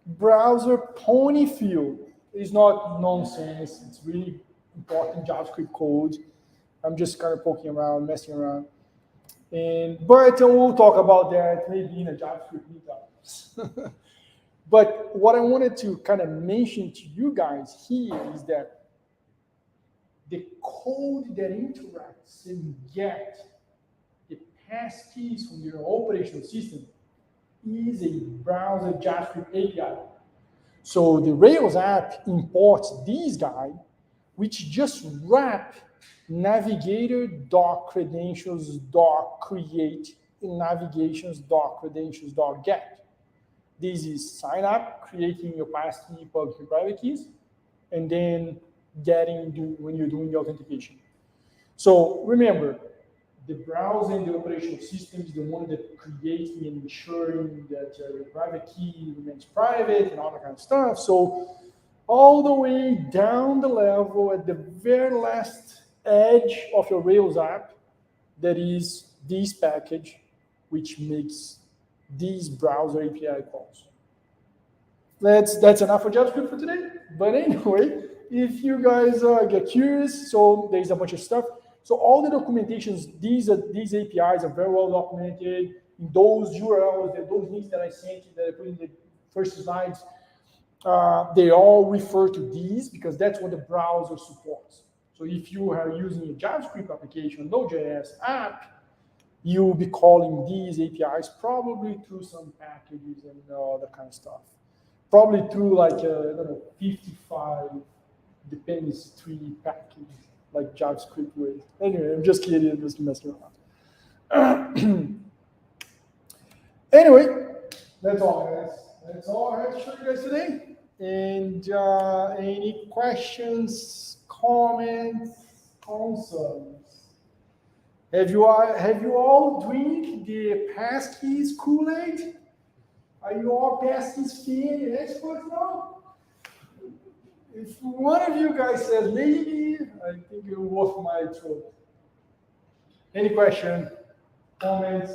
browser pony field. It's not nonsense. It's really important JavaScript code. I'm just kind of poking around, messing around. But we'll talk about that maybe in a JavaScript meetup. But what I wanted to kind of mention to you guys here is that the code that interacts and gets the passkeys from your operational system is a browser JavaScript API. So the Rails app imports this guy, which just wrap navigator.credentials.create and navigations.credentials.get. This is sign up, creating your passkey, public and private keys, and then when you're doing the authentication. So remember, the browser and the operational system is the one that creating and ensuring that your private key remains private and all that kind of stuff. So all the way down the level at the very last edge of your Rails app, that is this package, which makes these browser API calls. That's enough for JavaScript for today. But anyway, if you guys get curious, so there's a bunch of stuff. So all the documentations, these APIs are very well documented in those URLs, those links that I sent you, that I put in the first slides. They all refer to these because that's what the browser supports. So if you are using a JavaScript application, Node.js app, you'll be calling these APIs probably through some packages and all that kind of stuff. Probably through like, 55 dependency tree package, like JavaScript way. Anyway, I'm just kidding, I'm just messing around. Anyway, that's all, guys. That's all I have to show you guys today. And any questions, comments, concerns? Have you all drink the Passkeys Kool-Aid? Are you all Passkeys fan experts now? If one of you guys says maybe, I think you're worth my throat. Any question, comments?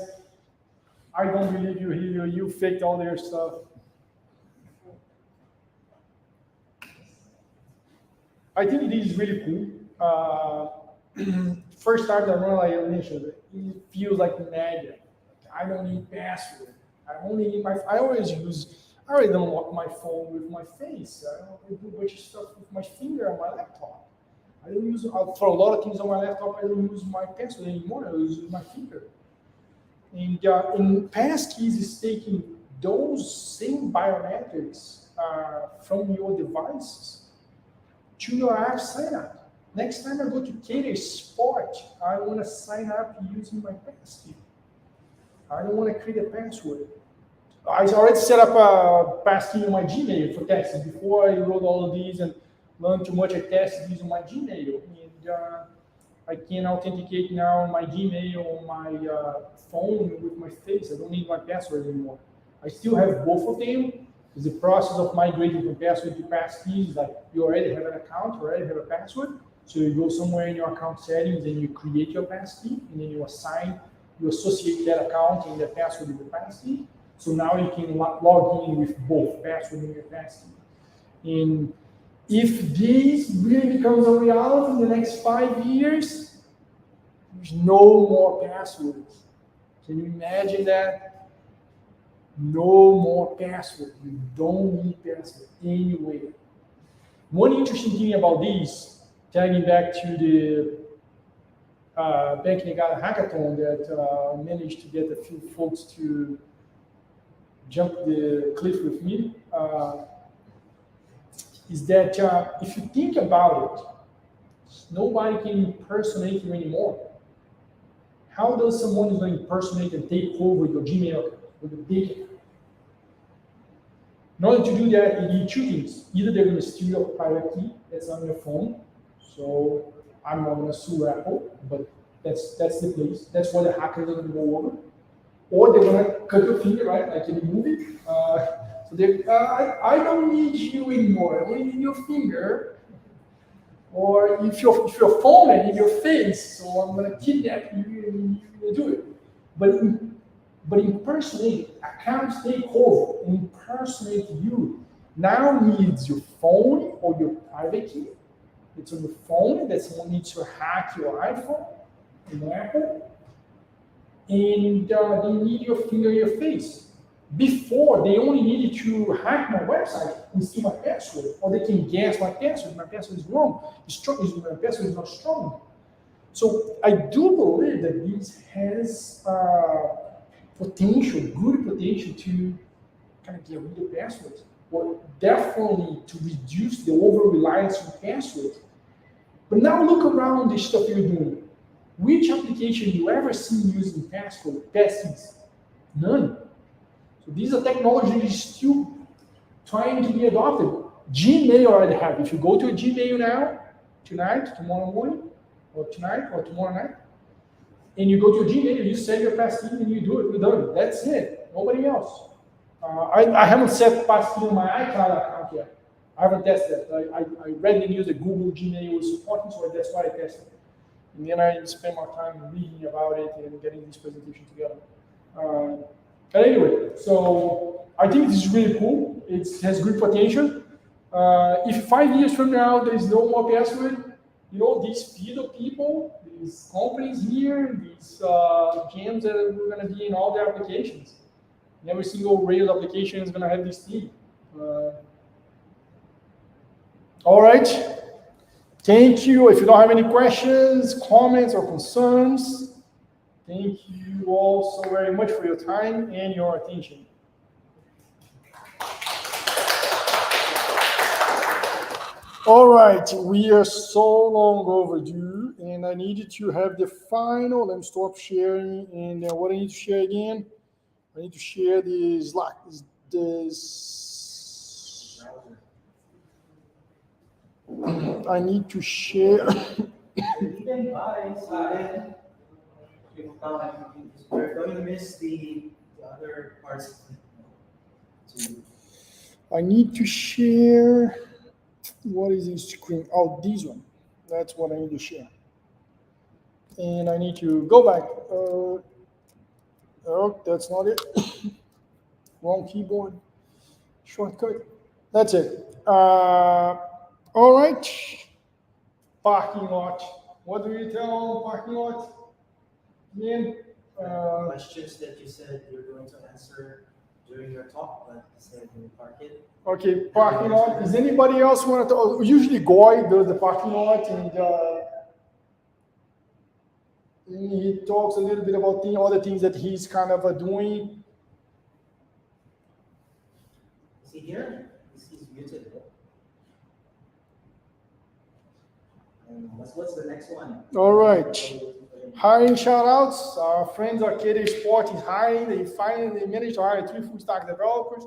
I don't believe you, Helio. You faked all your stuff. I think it is really cool. First time that run, like I mentioned, it feels like magic. I don't need password. I only need my. I already don't lock my phone with my face. I do a bunch of stuff with my finger on my laptop. I don't use for a lot of things on my laptop. I don't use my password anymore. I use my finger. And in Passkeys is taking those same biometrics from your devices to your app sign up. Next time I go to Cater Sport, I want to sign up using my passkey. I don't want to create a password. I already set up a passkey on my Gmail for testing. Before I wrote all of these and learned too much, I tested these on my Gmail. And I can authenticate now my Gmail on my phone with my face. I don't need my password anymore. I still have both of them. It's the process of migrating from password to passkeys. Like you already have an account, you already have a password. So you go somewhere in your account settings and you create your passkey, and then you associate that account and the password with the passkey. So now you can log in with both password and your passkey. And if this really becomes a reality in the next 5 years, there's no more passwords. Can you imagine that? No more password. You don't need password anyway. One interesting thing about this, tagging back to the Bank Negada hackathon that managed to get a few folks to jump the cliff with me, is that if you think about it, nobody can impersonate you anymore. How does someone going to impersonate and take over your Gmail account with a big account? In order to do that, you need two things. Either they're going to steal your private key that's on your phone. So I'm not going to sue Apple, but that's the place. That's where the hackers are going to go over. Or they're going to cut your finger, right, like in the movie. I don't need you anymore. I only need your finger. Or if your phone and in your face, so I'm going to kidnap you and you do it. But impersonate, accounts take over, impersonate you. Now needs your phone or your private key. It's on your phone that someone needs to hack your iPhone, in Apple. And they need your finger in your face. Before, they only needed to hack my website and steal my password, or they can guess my password. My password is wrong. My password is not strong. So I do believe that this has good potential to kind of get rid of passwords, or definitely to reduce the over-reliance on passwords. But now look around the stuff you're doing. Which application you ever seen using passkeys? None. So these are technologies still trying to be adopted. Gmail already have. If you go to a Gmail now, tonight, tomorrow morning, or tonight, or tomorrow night, and you go to a Gmail, you send your passkey and you do it. You're done. That's it. Nobody else. I haven't set passkey on my iCloud account yet. I haven't tested it. I read the news that Google Gmail was supporting, so that's why I tested it. And then I spend more time reading about it and getting this presentation together. But anyway, so I think this is really cool. It has good potential. If 5 years from now there is no more password, these FIDO people, these companies here, these gems that are going to be in all their applications. And every single Rails application is going to have this thing. All right. Thank you. If you don't have any questions, comments, or concerns, thank you all so very much for your time and your attention. All right, we are so long overdue, and I needed to have the final. Let me stop sharing. And what I need to share again? I need to share the Slack. I need to share. We're going to miss the other parts. So, I need to share. What is this screen? Oh, this one. That's what I need to share. And I need to go back. Oh, that's not it. Wrong keyboard. Shortcut. That's it. All right. Parking lot. What do you tell parking lot? Again, questions that you said you're going to answer during your talk, but instead you park it. okay, parking lot. Does anybody else want to talk? Usually Goy does the parking lot, and he talks a little bit about other things that he's kind of doing. Is he here? He's muted. What's the next one? All right. Hiring shout-outs. Our friends Arcade Sport is hiring. They managed to hire 3 full-stack developers.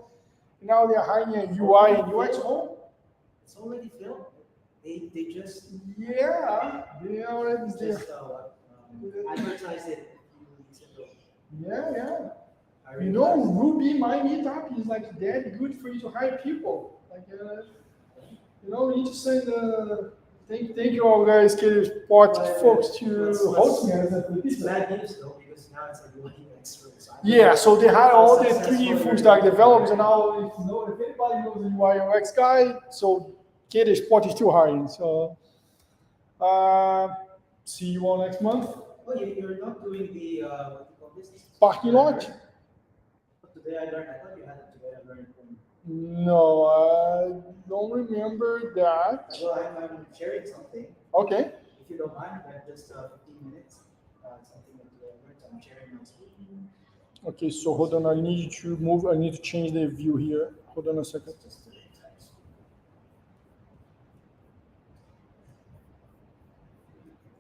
Now they're hiring a UI and UX role. It's already filled. They just they already there. just advertised it a few weeks ago. Yeah. Hiring You know, guys. Ruby, my meetup is like that good for you to hire people. Like, we need to send thank you all guys, Arcade Sport folks to host me. It's bad news though, because now it's like looking extras. Yeah, so they hired all the 3 full-stack developers, and now if anybody knows the UI UX guy, so Arcade Sport is still hiring. So, see you all next month. Well, you're not doing the what do you call this? Parking lot? Today I learned. I thought you had it today. I learned from. No, I don't remember that. Well, I'm sharing something. Okay. If you don't mind, I have just 15 minutes. Something that I learned. I'm sharing my screen. Okay, so hold on. I need to move. I need to change the view here. Hold on a second. Just to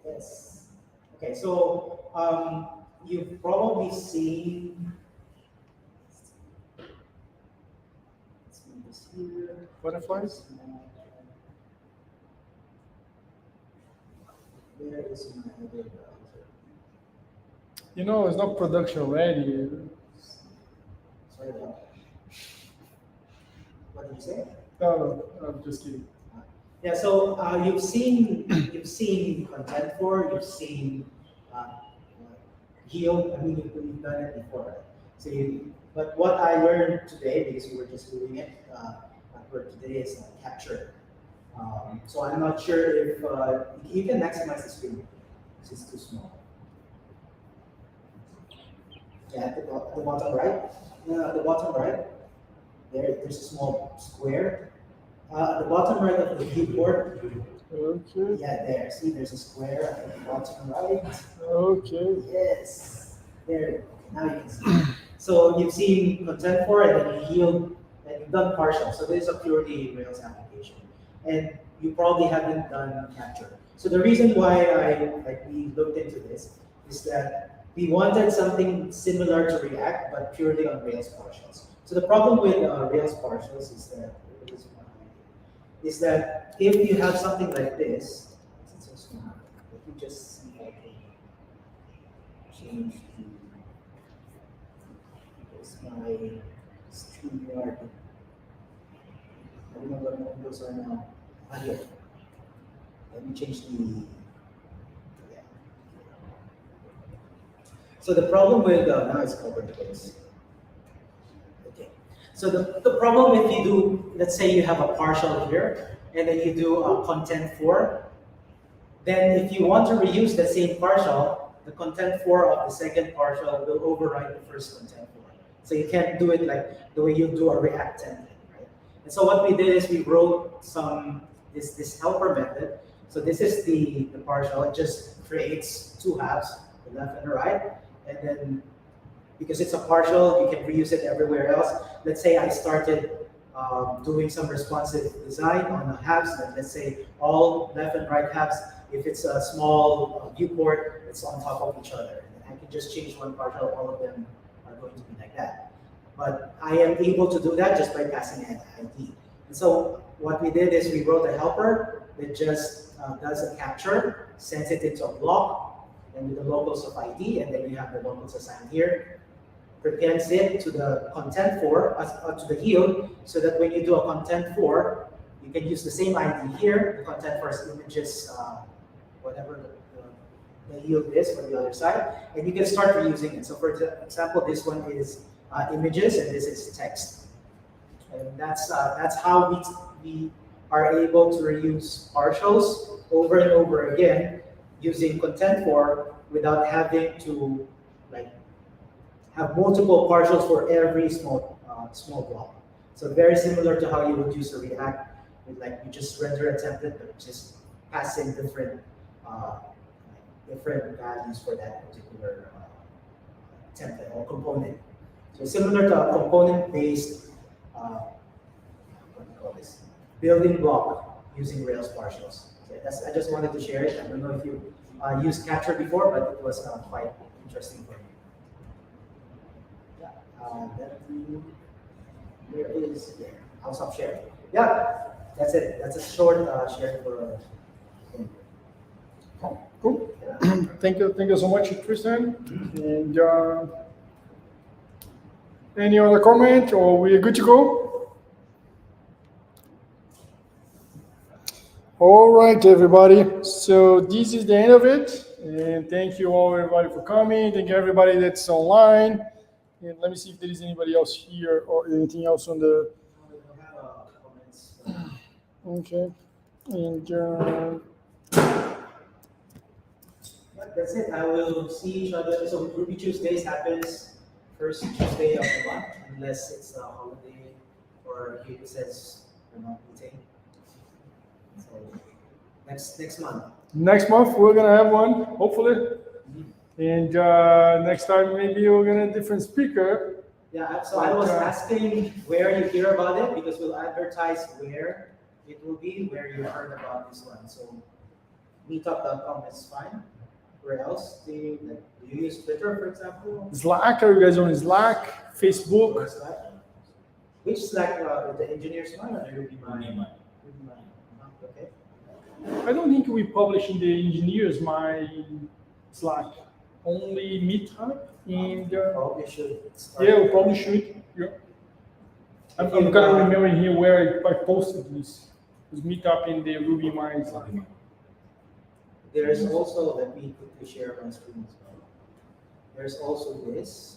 Yes. Okay, so you've probably seen. Let's move this here. Butterflies? Where is my other browser? It's not production ready. Sorry about that. What did you say? No, I'm just kidding. Yeah, so you've seen content for, you've seen heal. I mean, you've done it before, right? So, but what I learned today, because we were just doing it, for today is capture. So I'm not sure if you can maximize the screen. This is too small. Yeah, at the bottom right. At the bottom right. There's a small square. At the bottom right of the viewport. Okay. Yeah, there. See, there's a square at the bottom right. Okay. Yes. There. Now you can see. So you've seen content for it, and you healed, and you've done partial. So this is a purely Rails application, and you probably haven't done capture. So the reason why we looked into this is that we wanted something similar to React, but purely on Rails partials. So the problem with Rails partials is that if you have something like this, it's so small. If you just see how to change my StreamYard. I don't know what my windows are now. Here. Let me change the. Yeah. So the problem with now it's covered this. Okay. So the problem if you do, let's say you have a partial here, and then you do a content for, then if you want to reuse the same partial, the content for of the second partial will override the first content for. So you can't do it like the way you do a React template, right? And so what we did is we wrote this helper method. So this is the partial. It just creates 2 halves, the left and the right, and then because it's a partial, you can reuse it everywhere else. Let's say I started doing some responsive design on the halves, like let's say all left and right halves. If it's a small viewport, it's on top of each other. And I can just change one partial, all of them are going to be like that. But I am able to do that just by passing an ID. And so what we did is we wrote a helper that just does a capture, sends it into a block, and with the locals of ID, and then we have the locals assigned here. Pretends it to the content for, to the yield, so that when you do a content for, you can use the same ID here. The content for is images, whatever the yield is for the other side, and you can start reusing it. So for example, this one is images, and this is text. And that's how we are able to reuse partials over and over again using content for without having to like have multiple partials for every small block. So very similar to how you would use a React, with like you just render a template but just pass in different values for that particular template or component. So similar to a component-based what do you call this? Building block using Rails partials. Okay, I just wanted to share it. I don't know if you used Capture before, but it was quite interesting for me. Where is there? I'll stop sharing. Yeah, that's it. That's a short share for. Cool. Yeah. Thank you so much, Tristan. And any other comment, or we are good to go? All right, everybody. So this is the end of it. And thank you all, everybody, for coming. Thank you, everybody that's online. And let me see if there is anybody else here or anything else on the. We don't have comments. Okay. And That's it. I will see each other. So Ruby Tuesdays happens first Tuesday of the month, unless it's a holiday or it says we're not meeting. So next month. next month, we're going to have one, hopefully. And next time, maybe we're going to have a different speaker. Yeah, so I was asking where you hear about it because we'll advertise where it will be, where you heard about this one. So meetup.com is fine. Where else? Do you use Twitter, for example? Slack, are you guys on Slack? Or Facebook? Slack? Which Slack? The engineers one or the Ruby Mine? Ruby Mine. Okay. I don't think we publish in the engineers my Slack. Only Meetup and Probably should start. yeah, we probably should. Yeah. I'm kind of remembering here where I posted this. It was Meetup in the Ruby Mine Slack. There's also, let me quickly share my screen as well. There's also this.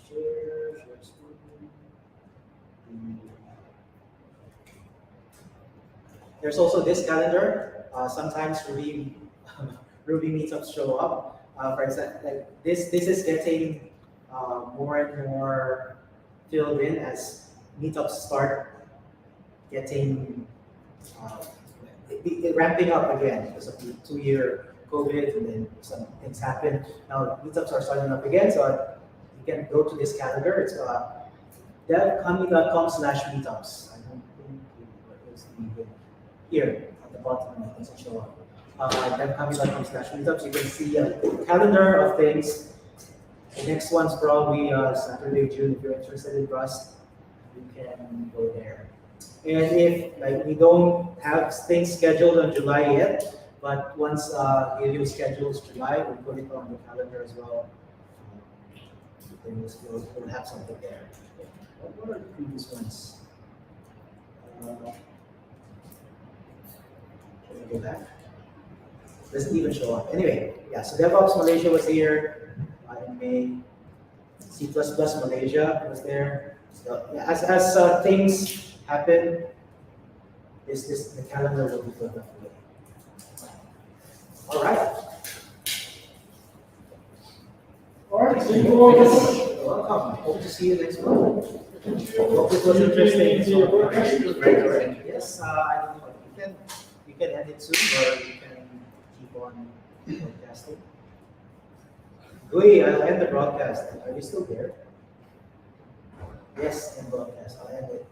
Share screen. There's also this calendar. Sometimes Ruby meetups show up. For example, like this is getting more and more filled in as meetups start getting ramping up again because of the 2-year COVID, and then some things happen. Now meetups are starting up again, so you can go to this calendar. It's devcompany.com/meetups. I don't think it was here at the bottom. It doesn't show up. Devcompany.com/meetups. You can see a calendar of things. The next one's probably Saturday, June. If you're interested in Rust, you can go there. And if we don't have things scheduled on July yet, but once Helio schedules July, we'll put it on the calendar as well. Then we'll have something there. What are the previous ones? Can we go back? Doesn't even show up. Anyway, yeah. So DevOps Malaysia was here in May. C++ Malaysia was there. So yeah, as things happen, the calendar will be filled up. All right. All right, thank you all very much. You're welcome. Hope to see you next month. Hope it was interesting. Yes, I don't know. You can end it soon, or you can keep on broadcasting. Gui, I'll end the broadcast. Are you still there? Yes, end broadcast. I'll end it.